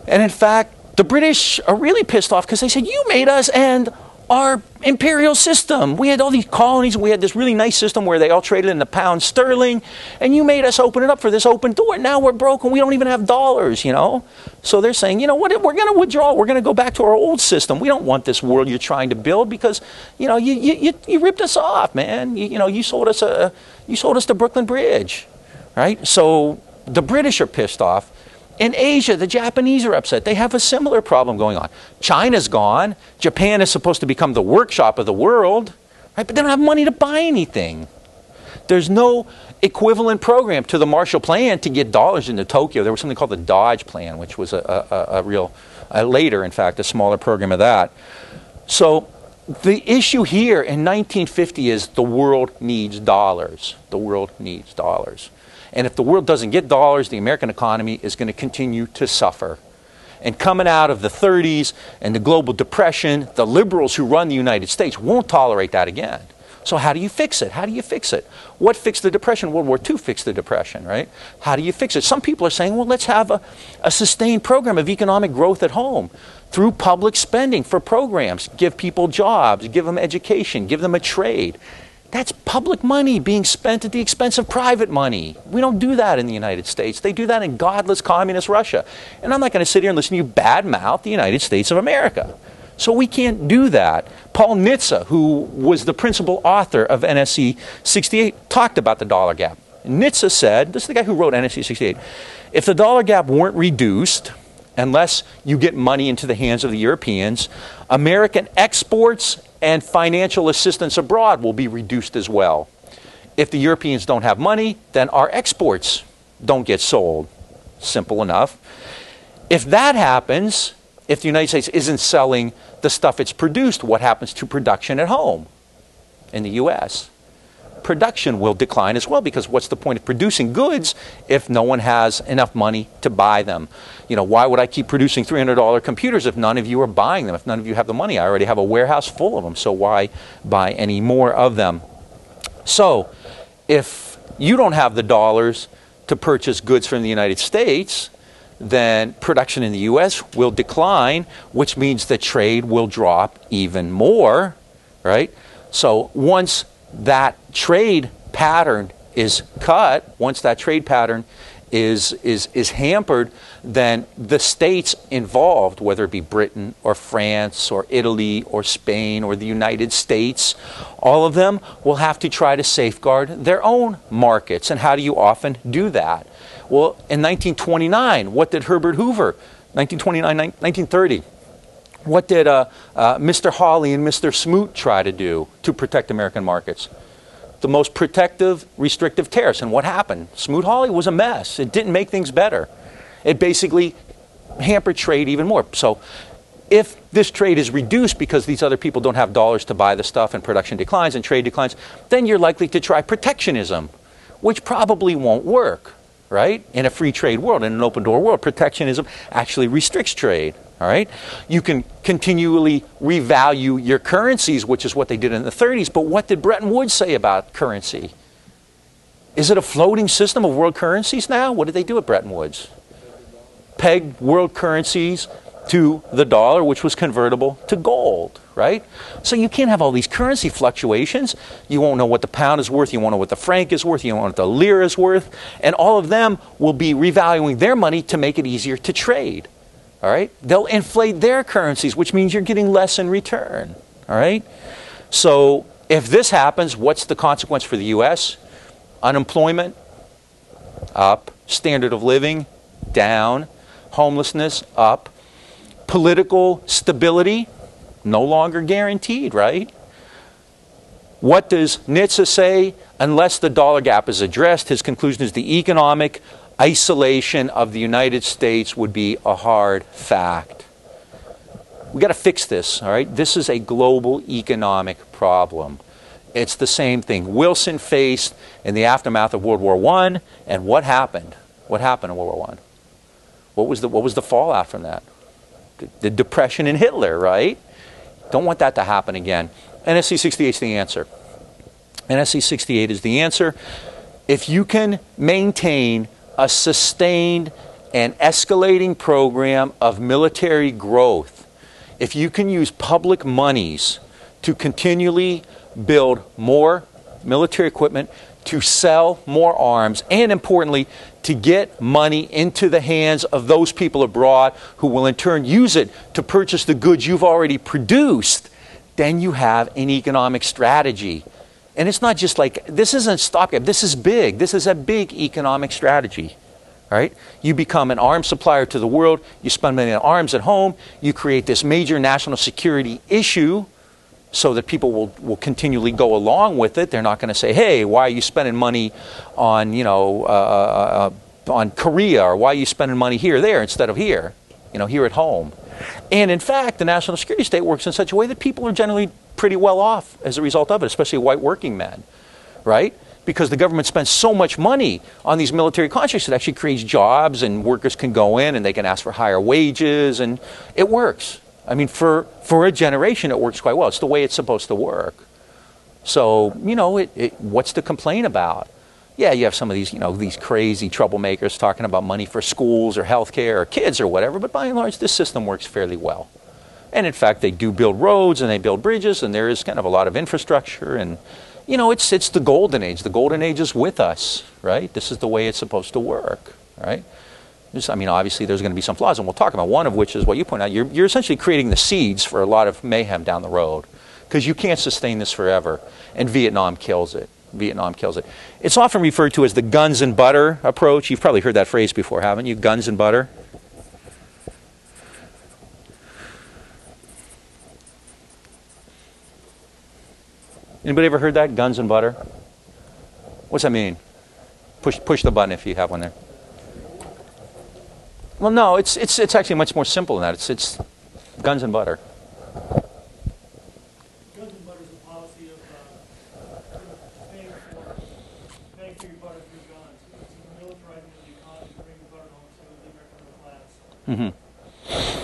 And in fact, the British are really pissed off because they said, you made us end our imperial system. We had all these colonies and we had this really nice system where they all traded in the pound sterling and you made us open it up for this open door. Now we're broke and we don't even have dollars, you know. So they're saying, you know what, we're going to withdraw. We're going to go back to our old system. We don't want this world you're trying to build because, you know, you ripped us off, man. You know, you sold us the Brooklyn Bridge, right? So the British are pissed off. In Asia, the Japanese are upset. They have a similar problem going on. China's gone. Japan is supposed to become the workshop of the world, right? But they don't have money to buy anything. There's no equivalent program to the Marshall Plan to get dollars into Tokyo. There was something called the Dodge Plan, which was later, in fact, a smaller program of that. So the issue here in 1950 is the world needs dollars. The world needs dollars. And if the world doesn't get dollars, the American economy is going to continue to suffer. And coming out of the 30s and the global depression, the liberals who run the United States won't tolerate that again. So how do you fix it? How do you fix it? What fixed the Depression? World War II fixed the Depression, right? How do you fix it? Some people are saying, well, let's have a sustained program of economic growth at home through public spending for programs. Give people jobs, give them education, give them a trade. That's public money being spent at the expense of private money. We don't do that in the United States. They do that in godless communist Russia. And I'm not going to sit here and listen to you badmouth the United States of America. So we can't do that. Paul Nitze, who was the principal author of NSC 68, talked about the dollar gap. Nitze said, this is the guy who wrote NSC 68, if the dollar gap weren't reduced, unless you get money into the hands of the Europeans, American exports and financial assistance abroad will be reduced as well. If the Europeans don't have money, then our exports don't get sold. Simple enough. If that happens, if the United States isn't selling the stuff it's produced, what happens to production at home in the U.S.? Production will decline as well, because what's the point of producing goods if no one has enough money to buy them? You know, why would I keep producing $300 computers if none of you are buying them, if none of you have the money? I already have a warehouse full of them, so why buy any more of them? So if you don't have the dollars to purchase goods from the United States, then production in the U.S. will decline, which means that trade will drop even more, right? So once that trade pattern is cut, once that trade pattern is hampered, then the states involved, whether it be Britain or France or Italy or Spain or the United States, all of them will have to try to safeguard their own markets. And how do you often do that? Well, in 1929, what did Herbert Hoover, 1930, what did Mr. Hawley and Mr. Smoot try to do to protect American markets? The most protective, restrictive tariffs. And what happened? Smoot-Hawley was a mess. It didn't make things better. It basically hampered trade even more. So if this trade is reduced because these other people don't have dollars to buy the stuff and production declines and trade declines, then you're likely to try protectionism, which probably won't work, right? In a free trade world, in an open door world, protectionism actually restricts trade. All right? You can continually revalue your currencies, which is what they did in the 30s, but what did Bretton Woods say about currency? Is it a floating system of world currencies now? What did they do at Bretton Woods? Pegged world currencies to the dollar, which was convertible to gold, right? So you can't have all these currency fluctuations. You won't know what the pound is worth, you won't know what the franc is worth, you won't know what the lira is worth, and all of them will be revaluing their money to make it easier to trade. All right? They'll inflate their currencies, which means you're getting less in return. All right? So if this happens, what's the consequence for the U.S.? Unemployment, up. Standard of living, down. Homelessness, up. Political stability, no longer guaranteed, right? What does Nitze say? Unless the dollar gap is addressed, his conclusion is the economic isolation of the United States would be a hard fact. We've got to fix this, all right? This is a global economic problem. It's the same thing Wilson faced in the aftermath of World War I, and what happened? What happened in World War I? What was the fallout from that? The Depression and Hitler, right? Don't want that to happen again. NSC 68 is the answer. NSC 68 is the answer. If you can maintain a sustained and escalating program of military growth, if you can use public monies to continually build more military equipment, to sell more arms, and importantly, to get money into the hands of those people abroad who will in turn use it to purchase the goods you've already produced, then you have an economic strategy. And it's not just like, this isn't stopgap, this is big. This is a big economic strategy. All right? You become an arms supplier to the world, you spend money on arms at home, you create this major national security issue so that people will continually go along with it. They're not going to say, hey, why are you spending money on, on Korea, or why are you spending money here, there, instead of here, here at home? And in fact, the national security state works in such a way that people are generally pretty well off as a result of it, especially white working men, right? Because the government spends so much money on these military contracts, it actually creates jobs, and workers can go in and they can ask for higher wages, and it works. I mean, for a generation, it works quite well. It's the way it's supposed to work. So, you know, what's to complain about? Yeah, you have some of these, you know, these crazy troublemakers talking about money for schools or healthcare or kids or whatever, but by and large, this system works fairly well. And in fact, they do build roads and they build bridges, and there is kind of a lot of infrastructure, and, you know, it's the golden age. The golden age is with us, right? This is the way it's supposed to work, right? I mean, obviously, there's going to be some flaws, and we'll talk about one of which is what you point out. You're essentially creating the seeds for a lot of mayhem down the road, because you can't sustain this forever, and Vietnam kills it. Vietnam kills it. It's often referred to as the guns and butter approach. You've probably heard that phrase before, haven't you? Guns and butter. Anybody ever heard that? Guns and butter? What's that mean? Push the button if you have one there. Well, no, it's actually much more simple than that. It's guns and butter. Guns and butter is a policy of paying for your butter through guns. It's militarizing the economy, bringing the butter home to the American middle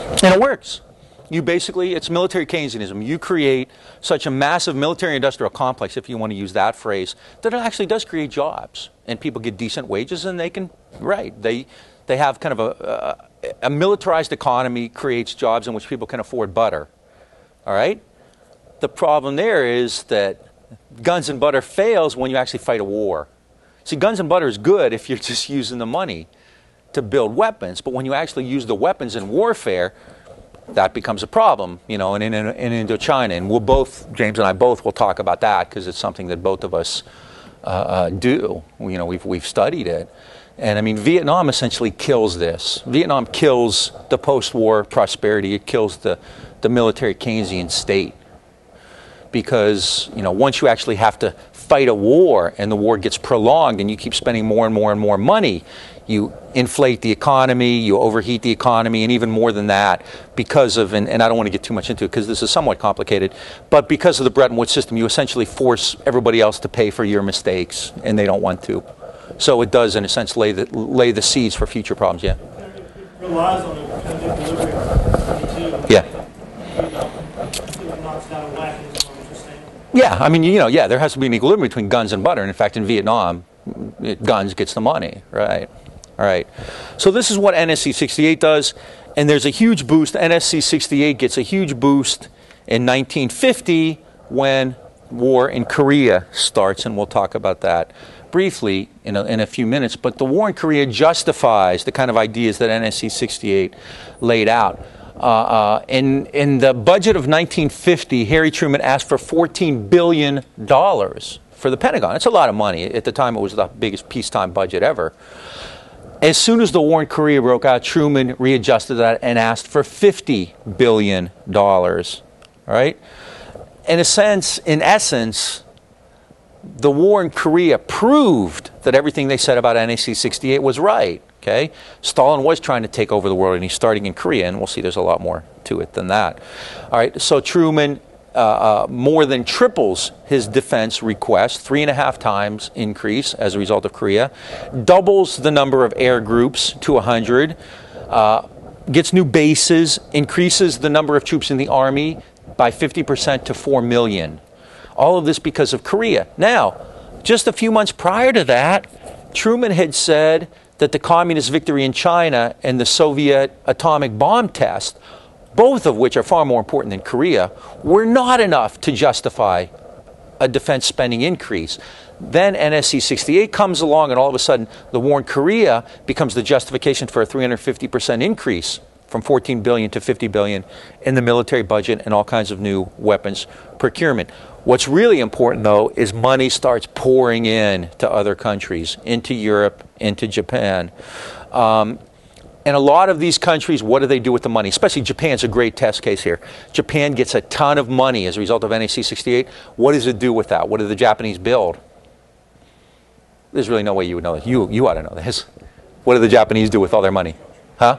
class. And it works. You basically, it's military keynesianism. You create such a massive military-industrial complex, if you want to use that phrase, that it actually does create jobs. And people get decent wages, and they can, right, they have kind of a militarized economy creates jobs in which people can afford butter. All right? The problem there is that guns and butter fails when you actually fight a war. See, guns and butter is good if you're just using the money to build weapons, but when you actually use the weapons in warfare, that becomes a problem, you know, in Indochina. And we'll both, James and I both, will talk about that because it's something that both of us do. You know, we've studied it. And I mean, Vietnam essentially kills this. Vietnam kills the post-war prosperity. It kills the military Keynesian state. Because, you know, once you actually have to fight a war and the war gets prolonged and you keep spending more and more and more money, you inflate the economy, you overheat the economy, and even more than that, because of, and I don't want to get too much into it because this is somewhat complicated, but because of the Bretton Woods system, you essentially force everybody else to pay for your mistakes, and they don't want to. So it does, in a sense, lay the seeds for future problems, yeah? It relies on a kind of equilibrium. Yeah. It knocks it out of whack, is what you're saying. Yeah, I mean, you know, yeah, there has to be an equilibrium between guns and butter, and in fact, in Vietnam, guns gets the money, right? All right, so this is what NSC 68 does, and there's a huge boost. NSC 68 gets a huge boost in 1950 when war in Korea starts, and we'll talk about that briefly in a few minutes. But the war in Korea justifies the kind of ideas that NSC 68 laid out. In the budget of 1950, Harry Truman asked for $14 billion for the Pentagon. It's a lot of money. At the time, it was the biggest peacetime budget ever. As soon as the war in Korea broke out, Truman readjusted that and asked for $50 billion. All right? In essence, the war in Korea proved that everything they said about NAC 68 was right. Okay? Stalin was trying to take over the world, and he's starting in Korea, and we'll see there's a lot more to it than that. All right, so Truman more than triples his defense request, 3.5 times increase as a result of Korea, doubles the number of air groups to 100, gets new bases, increases the number of troops in the army by 50% to 4 million. All of this because of Korea. Now, just a few months prior to that, Truman had said that the communist victory in China and the Soviet atomic bomb test, both of which are far more important than Korea, were not enough to justify a defense spending increase. Then NSC 68 comes along, and all of a sudden the war in Korea becomes the justification for a 350% increase from 14 billion to 50 billion in the military budget and all kinds of new weapons procurement. What's really important, though, is money starts pouring in to other countries, into Europe, into Japan. And a lot of these countries, what do they do with the money? Especially Japan's a great test case here. Japan gets a ton of money as a result of NAC 68. What does it do with that? What do the Japanese build? There's really no way you would know this. You ought to know this. What do the Japanese do with all their money? Huh?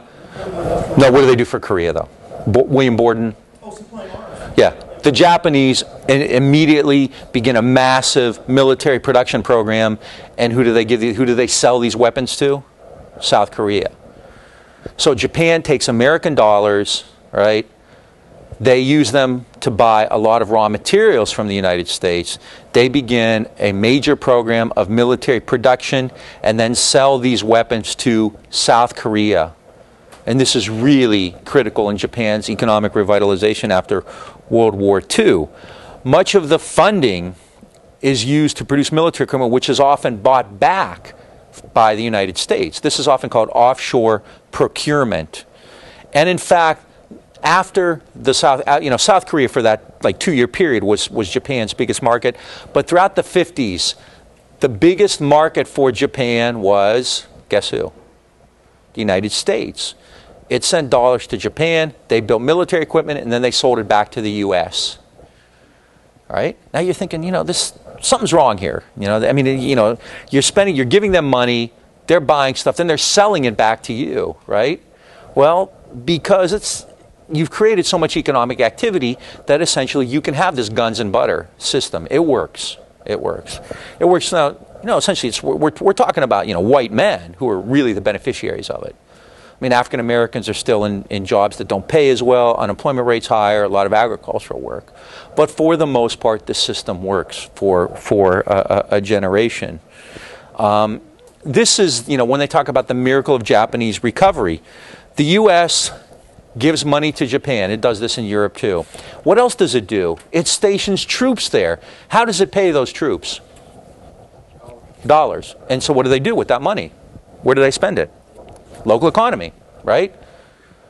No, what do they do for Korea, though? William Borden? Yeah. The Japanese immediately begin a massive military production program, and who do they sell these weapons to? South Korea. So Japan takes American dollars, right? They use them to buy a lot of raw materials from the United States, they begin a major program of military production and then sell these weapons to South Korea. And this is really critical in Japan's economic revitalization after World War II. Much of the funding is used to produce military equipment, which is often bought back by the United States. This is often called offshore procurement. And in fact, after the South Korea for that like 2-year period was Japan's biggest market. But throughout the 50s, the biggest market for Japan was, guess who? The United States. It sent dollars to Japan, they built military equipment, and then they sold it back to the U.S. All right? Now you're thinking, something's wrong here. You're giving them money, they're buying stuff, then they're selling it back to you, right? Well, because you've created so much economic activity that essentially you can have this guns and butter system. It works. It works. It works now. Essentially, we're talking about white men who are really the beneficiaries of it. I mean, African Americans are still in jobs that don't pay as well. Unemployment rate's higher. A lot of agricultural work, but for the most part, the system works for a generation. This is when they talk about the miracle of Japanese recovery, the U.S. gives money to Japan. It does this in Europe too. What else does it do? It stations troops there. How does it pay those troops? Dollars. And so what do they do with that money? Where do they spend it? Local economy, right?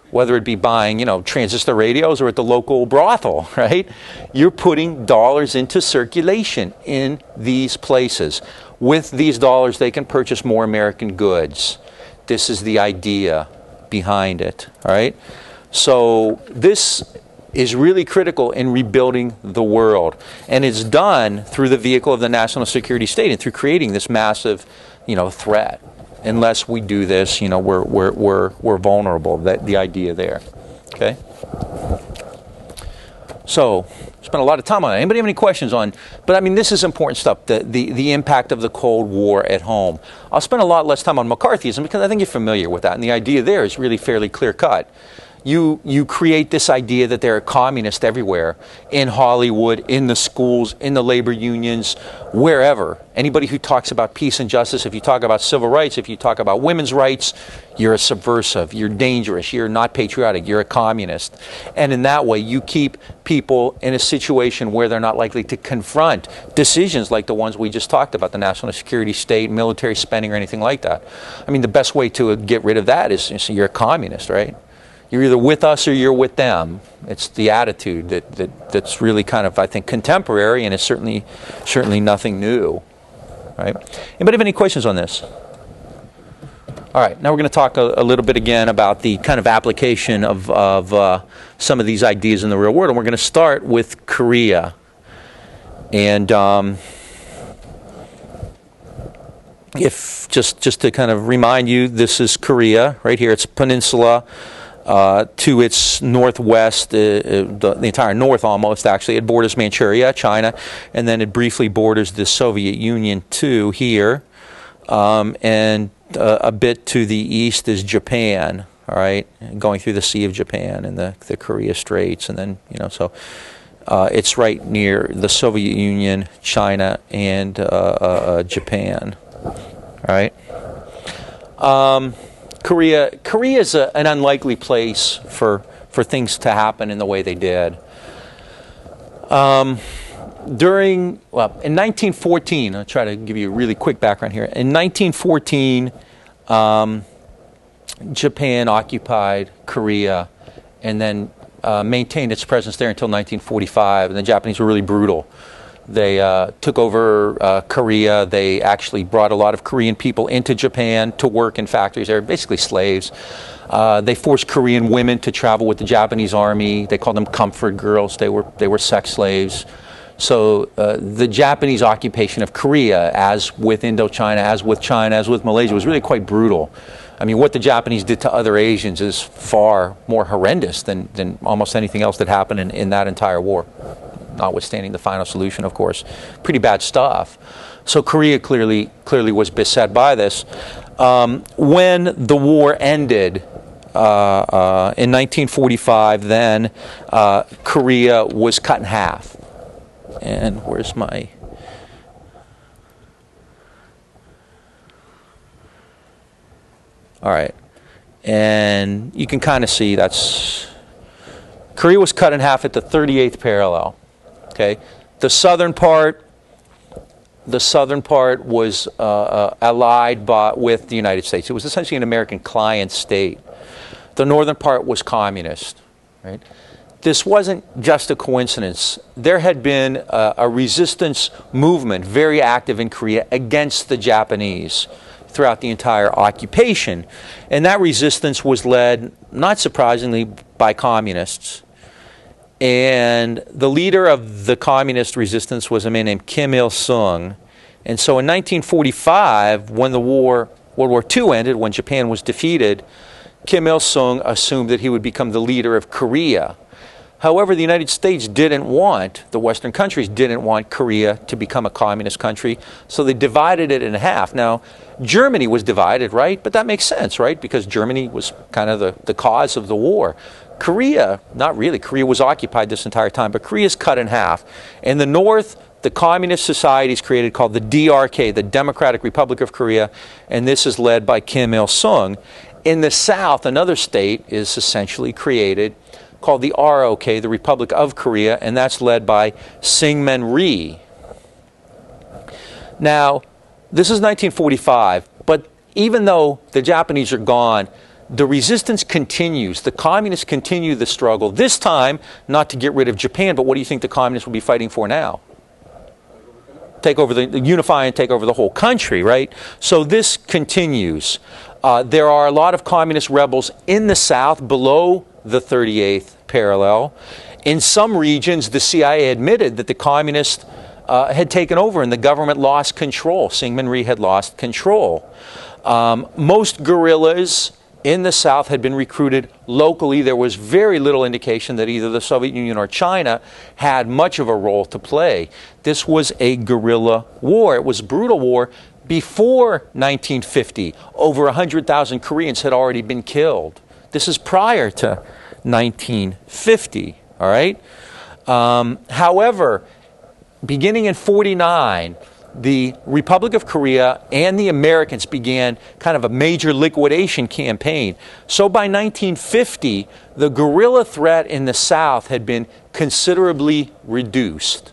Whether it be buying, transistor radios or at the local brothel, right? You're putting dollars into circulation in these places. With these dollars, they can purchase more American goods. This is the idea behind it, all right? So this is really critical in rebuilding the world. And it's done through the vehicle of the national security state and through creating this massive, threat. Unless we do this, we're vulnerable. The idea there, okay? So, spent a lot of time on it. Anybody have any questions on? But I mean, this is important stuff. The impact of the Cold War at home. I'll spend a lot less time on McCarthyism because I think you're familiar with that, and the idea there is really fairly clear cut. You create this idea that there are communists everywhere, in Hollywood, in the schools, in the labor unions, wherever. Anybody who talks about peace and justice, if you talk about civil rights, if you talk about women's rights, you're a subversive, you're dangerous, you're not patriotic, you're a communist. And in that way, you keep people in a situation where they're not likely to confront decisions like the ones we just talked about, the national security state, military spending, or anything like that. I mean, the best way to get rid of that is you're a communist, right? You're either with us or you're with them. It's the attitude that's really kind of, I think, contemporary, and it's certainly nothing new, right? Anybody have any questions on this? All right, now we're going to talk a little bit again about the kind of application of some of these ideas in the real world, and we're going to start with Korea. And if just to kind of remind you, this is Korea right here. It's a peninsula. To its northwest, the entire north almost actually, it borders Manchuria, China, and then it briefly borders the Soviet Union too here, and a bit to the east is Japan, all right, going through the Sea of Japan and the Korea Straits, and then so it's right near the Soviet Union, China, and Japan, all right. Korea is an unlikely place for things to happen in the way they did. In 1914, I'll try to give you a really quick background here. In 1914, Japan occupied Korea and then maintained its presence there until 1945, and the Japanese were really brutal. They took over Korea. They actually brought a lot of Korean people into Japan to work in factories. They were basically slaves. They forced Korean women to travel with the Japanese army. They called them comfort girls. They were sex slaves. So the Japanese occupation of Korea, as with Indochina, as with China, as with Malaysia, was really quite brutal. I mean, what the Japanese did to other Asians is far more horrendous than almost anything else that happened in that entire war. Notwithstanding the final solution, of course. Pretty bad stuff. So Korea clearly was beset by this. When the war ended, in 1945, then Korea was cut in half. And where's my... All right. And you can kind of see that's... Korea was cut in half at the 38th parallel. Okay. The southern part was allied with the United States. It was essentially an American client state. The northern part was communist. Right. This wasn't just a coincidence. There had been a resistance movement very active in Korea against the Japanese throughout the entire occupation. And that resistance was led, not surprisingly, by communists. And the leader of the communist resistance was a man named Kim Il-sung. And so in 1945, when the World War II ended, when Japan was defeated, Kim Il-sung assumed that he would become the leader of Korea. However, the United States didn't want, the Western countries didn't want Korea to become a communist country, so they divided it in half. Now, Germany was divided, right? But that makes sense, right? Because Germany was kind of the cause of the war. Korea, not really. Korea was occupied this entire time, but Korea's cut in half. In the north, the communist society is created called the DRK, the Democratic Republic of Korea, and this is led by Kim Il-sung. In the south, another state is essentially created called the ROK, the Republic of Korea, and that's led by Syngman Rhee. Now, this is 1945, but even though the Japanese are gone, the resistance continues. The communists continue the struggle, this time not to get rid of Japan, but what do you think the communists will be fighting for now? Take over unify and take over the whole country, right? So this continues. There are a lot of communist rebels in the south below the 38th parallel. In some regions, the CIA admitted that the communists had taken over and the government lost control. Syngman Rhee had lost control. Most guerrillas in the south had been recruited locally. There was very little indication that either the Soviet Union or China had much of a role to play. This was a guerrilla war. It was a brutal war. Before 1950, over 100,000 Koreans had already been killed. This is prior to 1950, all right? However, beginning in 49, the Republic of Korea and the Americans began kind of a major liquidation campaign. So by 1950, the guerrilla threat in the South had been considerably reduced.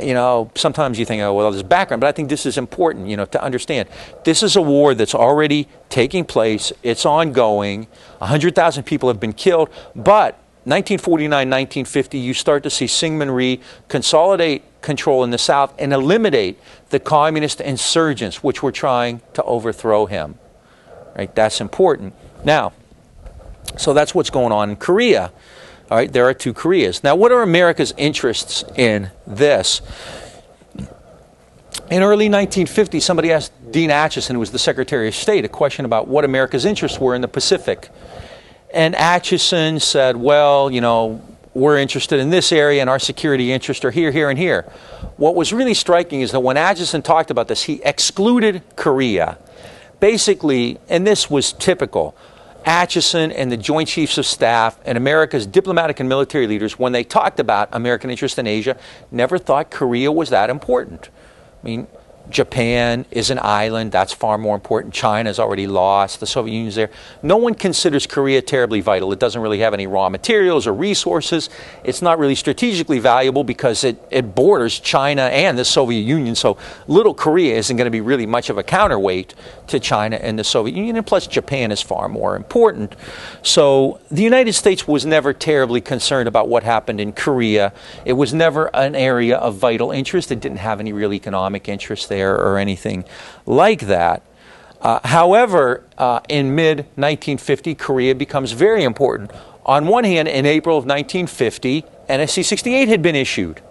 You know, sometimes you think, oh, well, there's background, but I think this is important, you know, to understand. This is a war that's already taking place. It's ongoing. 100,000 people have been killed. But 1949, 1950, you start to see Syngman Rhee consolidate control in the South and eliminate the communist insurgents which were trying to overthrow him. Right? That's important. Now, so that's what's going on in Korea. All right, there are two Koreas. Now, what are America's interests in this? In early 1950, somebody asked Dean Acheson, who was the Secretary of State, a question about what America's interests were in the Pacific. And Acheson said, well, you know, we're interested in this area and our security interests are here, here, and here. What was really striking is that when Acheson talked about this, he excluded Korea. Basically, and this was typical, Acheson and the Joint Chiefs of Staff and America's diplomatic and military leaders, when they talked about American interest in Asia, never thought Korea was that important. I mean, Japan is an island. That's far more important. China's already lost. The Soviet Union's there. No one considers Korea terribly vital. It doesn't really have any raw materials or resources. It's not really strategically valuable because it borders China and the Soviet Union. So little Korea isn't going to be really much of a counterweight to China and the Soviet Union. And plus, Japan is far more important. So the United States was never terribly concerned about what happened in Korea. It was never an area of vital interest. It didn't have any real economic interest there or anything like that. However, in mid-1950, Korea becomes very important. On one hand, in April of 1950, NSC 68 had been issued.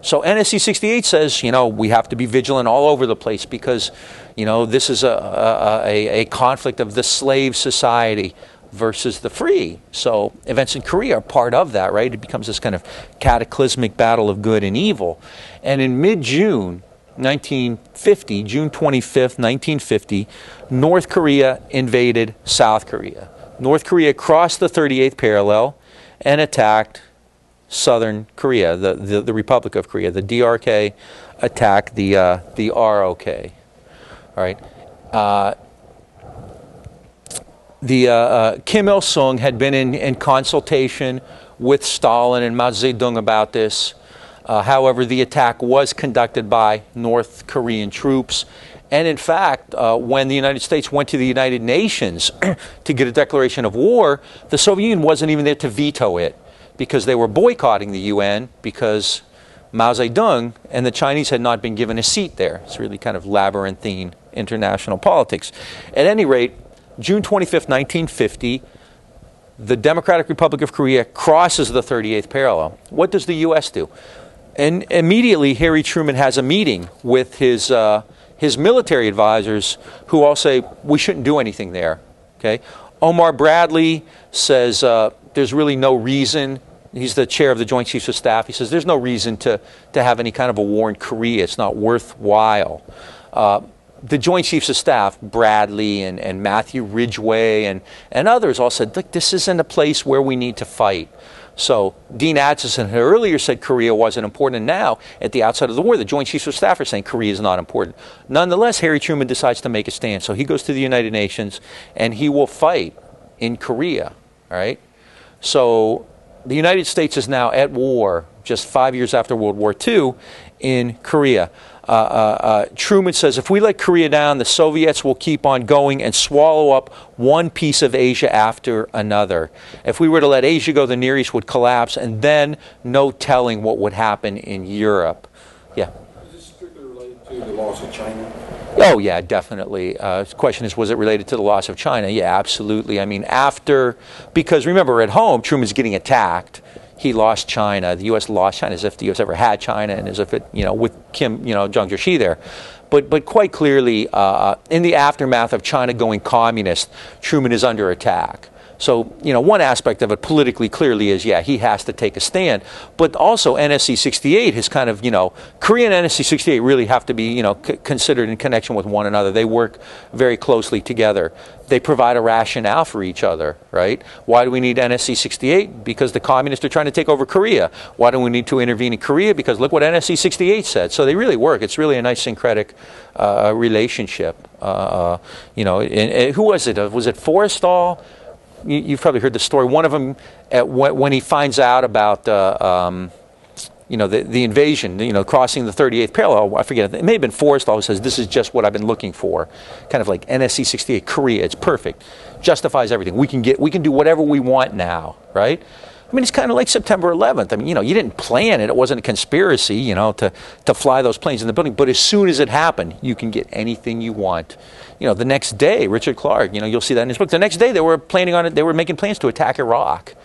So NSC 68 says, you know, we have to be vigilant all over the place because, you know, this is a conflict of the slave society versus the free. So events in Korea are part of that, right? It becomes this kind of cataclysmic battle of good and evil. And in mid-June, 1950, June 25th, 1950, North Korea invaded South Korea. North Korea crossed the 38th parallel and attacked Southern Korea, the Republic of Korea. The DRK attacked the ROK. All right. Kim Il-sung had been in consultation with Stalin and Mao Zedong about this. However, the attack was conducted by North Korean troops. And in fact, when the United States went to the United Nations to get a declaration of war, the Soviet Union wasn't even there to veto it because they were boycotting the UN because Mao Zedong and the Chinese had not been given a seat there. It's really kind of labyrinthine international politics. At any rate, June 25th, 1950, the Democratic Republic of Korea crosses the 38th parallel. What does the U.S. do? And immediately, Harry Truman has a meeting with his military advisors who all say, we shouldn't do anything there. Okay? Omar Bradley says there's really no reason. He's the chair of the Joint Chiefs of Staff. He says there's no reason to have any kind of a war in Korea. It's not worthwhile. The Joint Chiefs of Staff, Bradley and Matthew Ridgway and others all said, look, this isn't a place where we need to fight. So Dean Acheson had earlier said Korea wasn't important, and now, at the outset of the war, the Joint Chiefs of Staff are saying Korea is not important. Nonetheless, Harry Truman decides to make a stand. So he goes to the United Nations, and he will fight in Korea. All right? So the United States is now at war, just 5 years after World War II, in Korea. Truman says, if we let Korea down, the Soviets will keep on going and swallow up one piece of Asia after another. If we were to let Asia go, the Near East would collapse, and then no telling what would happen in Europe. Yeah? Is this strictly related to the loss of China? Oh, yeah, definitely. The question is, was it related to the loss of China? Yeah, absolutely. I mean, because remember, at home, Truman's getting attacked. He lost China. The U.S. lost China, as if the U.S. ever had China, and as if it, with Kim, Jiang Jiechi there. But quite clearly, in the aftermath of China going communist, Truman is under attack. So, one aspect of it politically clearly is, yeah, he has to take a stand. But also NSC 68 is kind of, Korea and NSC 68 really have to be, considered in connection with one another. They work very closely together. They provide a rationale for each other, right? Why do we need NSC 68? Because the communists are trying to take over Korea. Why do we need to intervene in Korea? Because look what NSC 68 said. So they really work. It's really a nice syncretic relationship. And who was it? Was it Forrestal? You've probably heard the story. One of them, when he finds out about the invasion, crossing the 38th parallel, I forget, it may have been Forrestal who says, this is just what I've been looking for. Kind of like NSC 68, Korea, it's perfect. Justifies everything. We can do whatever we want now, right? I mean, it's kind of like September 11th. I mean, you didn't plan it. It wasn't a conspiracy, to fly those planes in the building. But as soon as it happened, you can get anything you want. The next day, Richard Clark, you'll see that in his book. The next day, they were planning on it. They were making plans to attack Iraq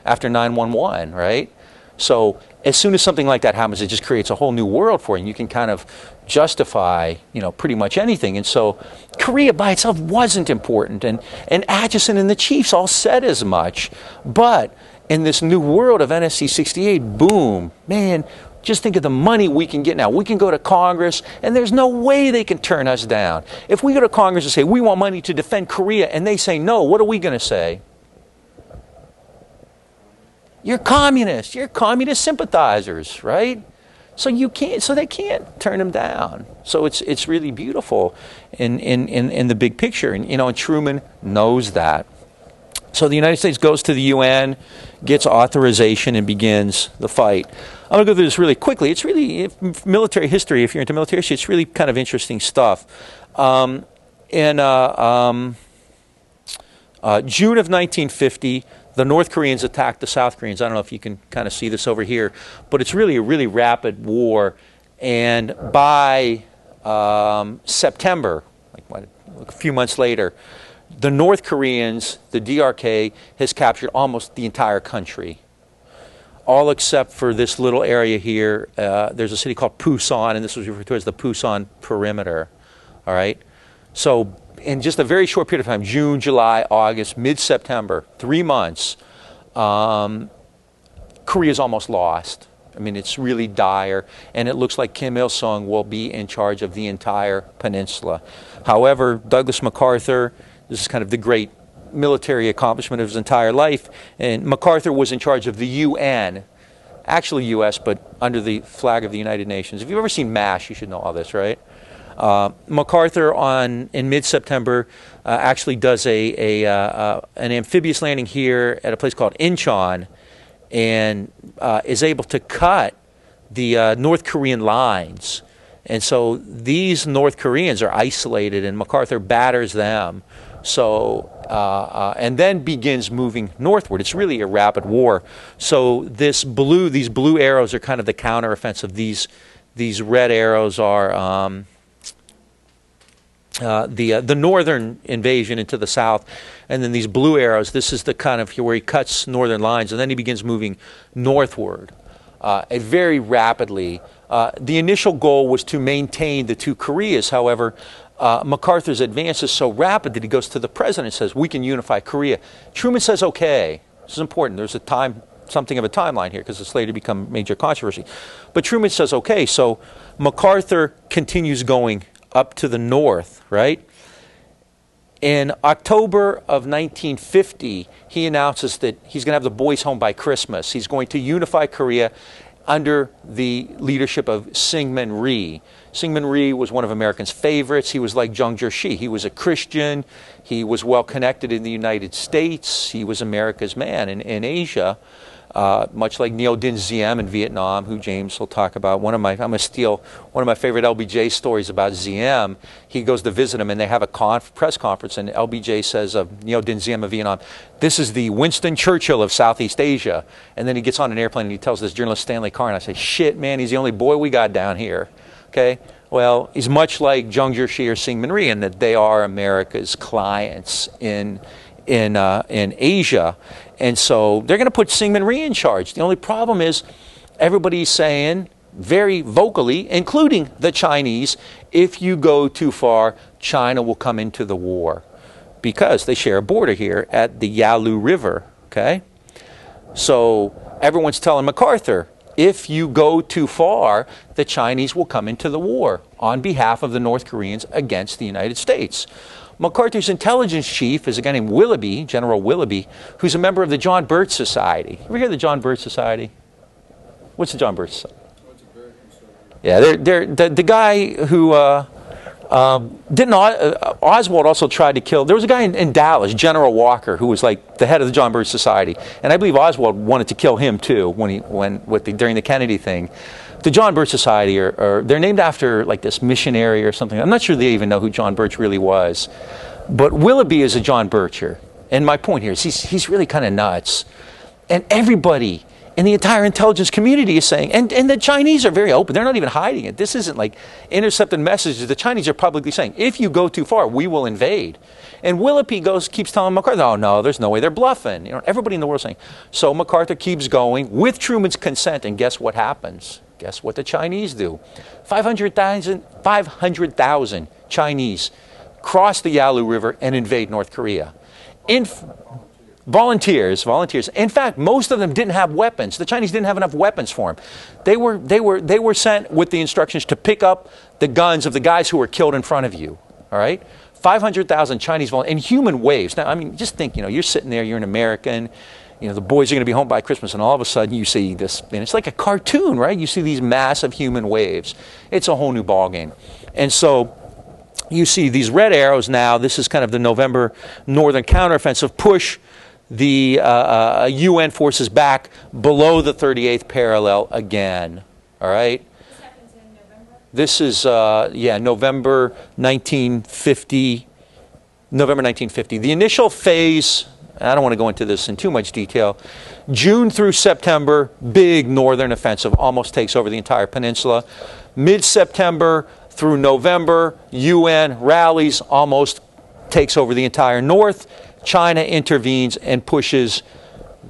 after 9/11, right? So as soon as something like that happens, it just creates a whole new world for you. And you can kind of justify, pretty much anything. And so Korea by itself wasn't important. And Acheson and the chiefs all said as much. But in this new world of NSC 68, boom, man, just think of the money we can get now. We can go to Congress, and there's no way they can turn us down. If we go to Congress and say, we want money to defend Korea, and they say no, what are we going to say? You're communists. You're communist sympathizers, right? So they can't turn them down. So it's really beautiful in the big picture. And Truman knows that. So the United States goes to the UN, gets authorization, and begins the fight. I'm going to go through this really quickly. It's really military history. If you're into military history, it's really kind of interesting stuff. In June of 1950, the North Koreans attacked the South Koreans. I don't know if you can kind of see this over here, but it's really a really rapid war. And by September, a few months later, the North Koreans, the DRK, has captured almost the entire country, all except for this little area here. There's a city called Pusan, and this was referred to as the Pusan perimeter. All right? So in just a very short period of time, June, July, August, mid-September, 3 months, Korea's almost lost. I mean, it's really dire, and it looks like Kim Il-sung will be in charge of the entire peninsula. However, Douglas MacArthur, this is kind of the great military accomplishment of his entire life, and MacArthur was in charge of the UN, actually U.S., but under the flag of the United Nations. If you've ever seen MASH, you should know all this, right? MacArthur in mid-September actually does an amphibious landing here at a place called Incheon, and is able to cut the North Korean lines. And so these North Koreans are isolated, and MacArthur batters them. So and then begins moving northward. It's really a rapid war. So these blue arrows are kind of the counteroffensive. These red arrows are the northern invasion into the south, and then these blue arrows, this is the kind of where he cuts northern lines, and then he begins moving northward very rapidly. The initial goal was to maintain the two Koreas. However, MacArthur's advance is so rapid that he goes to the president and says, we can unify Korea. Truman says, okay. This is important. There's something of a timeline here, because it's later become major controversy. But Truman says, okay. So MacArthur continues going up to the north, right? In October of 1950, he announces that he's going to have the boys home by Christmas. He's going to unify Korea under the leadership of Syngman Rhee. Syngman Rhee was one of Americans' favorites. He was like Zhang Jieshi. He was a Christian. He was well connected in the United States. He was America's man in Asia, much like Ngo Dinh Diem in Vietnam, who James will talk about. I'm going to steal one of my favorite LBJ stories about Diem. He goes to visit him, and they have a press conference, and LBJ says of Ngo Dinh Diem of Vietnam, this is the Winston Churchill of Southeast Asia. And then he gets on an airplane, and he tells this journalist Stanley Carr, and I say, shit, man, he's the only boy we got down here. Okay? Well, he's much like Zhang Jieshi or Syngman Rhee in that they are America's clients in Asia. And so they're going to put Syngman Rhee in charge. The only problem is everybody's saying very vocally, including the Chinese, if you go too far, China will come into the war, because they share a border here at the Yalu River. Okay? So everyone's telling MacArthur, if you go too far, the Chinese will come into the war on behalf of the North Koreans against the United States. MacArthur's intelligence chief is a guy named Willoughby, General Willoughby, who's a member of the John Birch Society. Ever hear of the John Birch Society? What's the John Birch Society? Yeah, the guy who Oswald also tried to kill. There was a guy in Dallas, General Walker, who was like the head of the John Birch Society, and I believe Oswald wanted to kill him too during the Kennedy thing. The John Birch Society, they're named after like this missionary or something. I'm not sure they even know who John Birch really was, but Willoughby is a John Bircher, and my point here is he's really kind of nuts, and everybody in the entire intelligence community is saying, and the Chinese are very open. They're not even hiding it. This isn't like intercepted messages. The Chinese are publicly saying, if you go too far, we will invade. And Willoughby keeps telling MacArthur, oh, no, there's no way. They're bluffing. You know, everybody in the world is saying. So MacArthur keeps going with Truman's consent, and guess what happens? Guess what the Chinese do? 500,000 Chinese cross the Yalu River and invade North Korea. Volunteers. In fact, most of them didn't have weapons. The Chinese didn't have enough weapons for them. They were sent with the instructions to pick up the guns of the guys who were killed in front of you. All right, 500,000 Chinese volunteers in human waves. Now, I mean, just think. You know, you're sitting there. You're an American. You know, the boys are going to be home by Christmas, and all of a sudden you see this, and it's like a cartoon, right? You see these massive human waves. It's a whole new ballgame, and so you see these red arrows now. This is kind of the November northern counteroffensive push the UN forces back below the 38th parallel again. All right? This happens in November? This is, November 1950. November 1950. The initial phase, I don't want to go into this in too much detail, June through September, big northern offensive, almost takes over the entire peninsula. Mid-September through November, UN rallies, almost takes over the entire north. China intervenes and pushes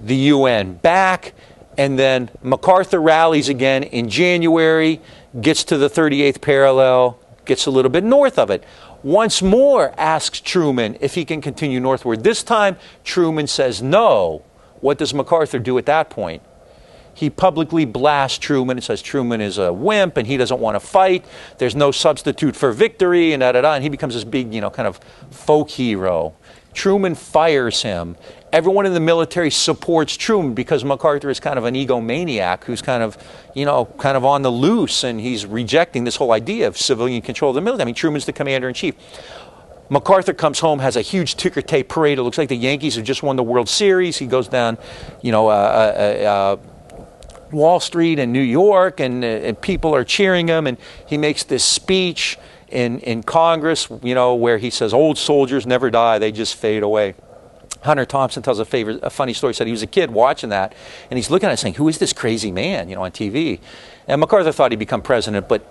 the UN back, and then MacArthur rallies again in January, gets to the 38th parallel, gets a little bit north of it. Once more asks Truman if he can continue northward. This time, Truman says no. What does MacArthur do at that point? he publicly blasts Truman and says Truman is a wimp and he doesn't want to fight. There's no substitute for victory and da-da-da. And he becomes this big, kind of folk hero. Truman fires him. Everyone in the military supports Truman because MacArthur is kind of an egomaniac who's kind of on the loose, and he's rejecting this whole idea of civilian control of the military. I mean, Truman's the commander-in-chief. MacArthur comes home, has a huge ticker tape parade. It looks like the Yankees have just won the World Series. He goes down, Wall Street in New York, and people are cheering him, and he makes this speech in Congress, where he says, old soldiers never die, they just fade away. Hunter Thompson tells a funny story. He said he was a kid watching that, and he's looking at it saying, who is this crazy man, on TV? And MacArthur thought he'd become president, but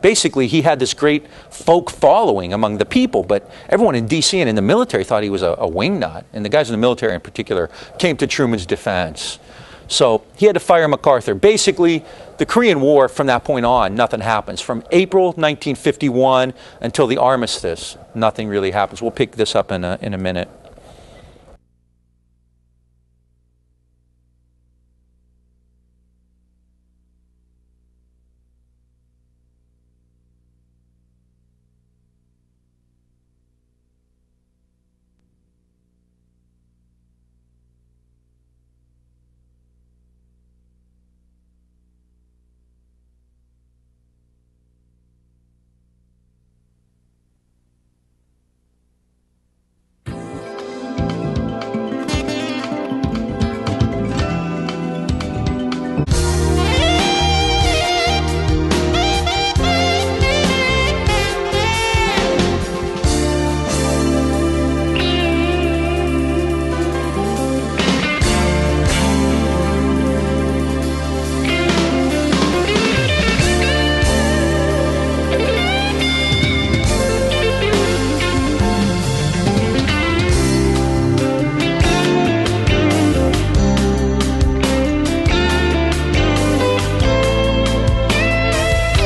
basically he had this great folk following among the people, but everyone in D.C. and in the military thought he was a wingnut, and the guys in the military in particular came to Truman's defense. So he had to fire MacArthur. Basically, the Korean War, from that point on, nothing happens. From April 1951 until the armistice, nothing really happens. We'll pick this up in a minute.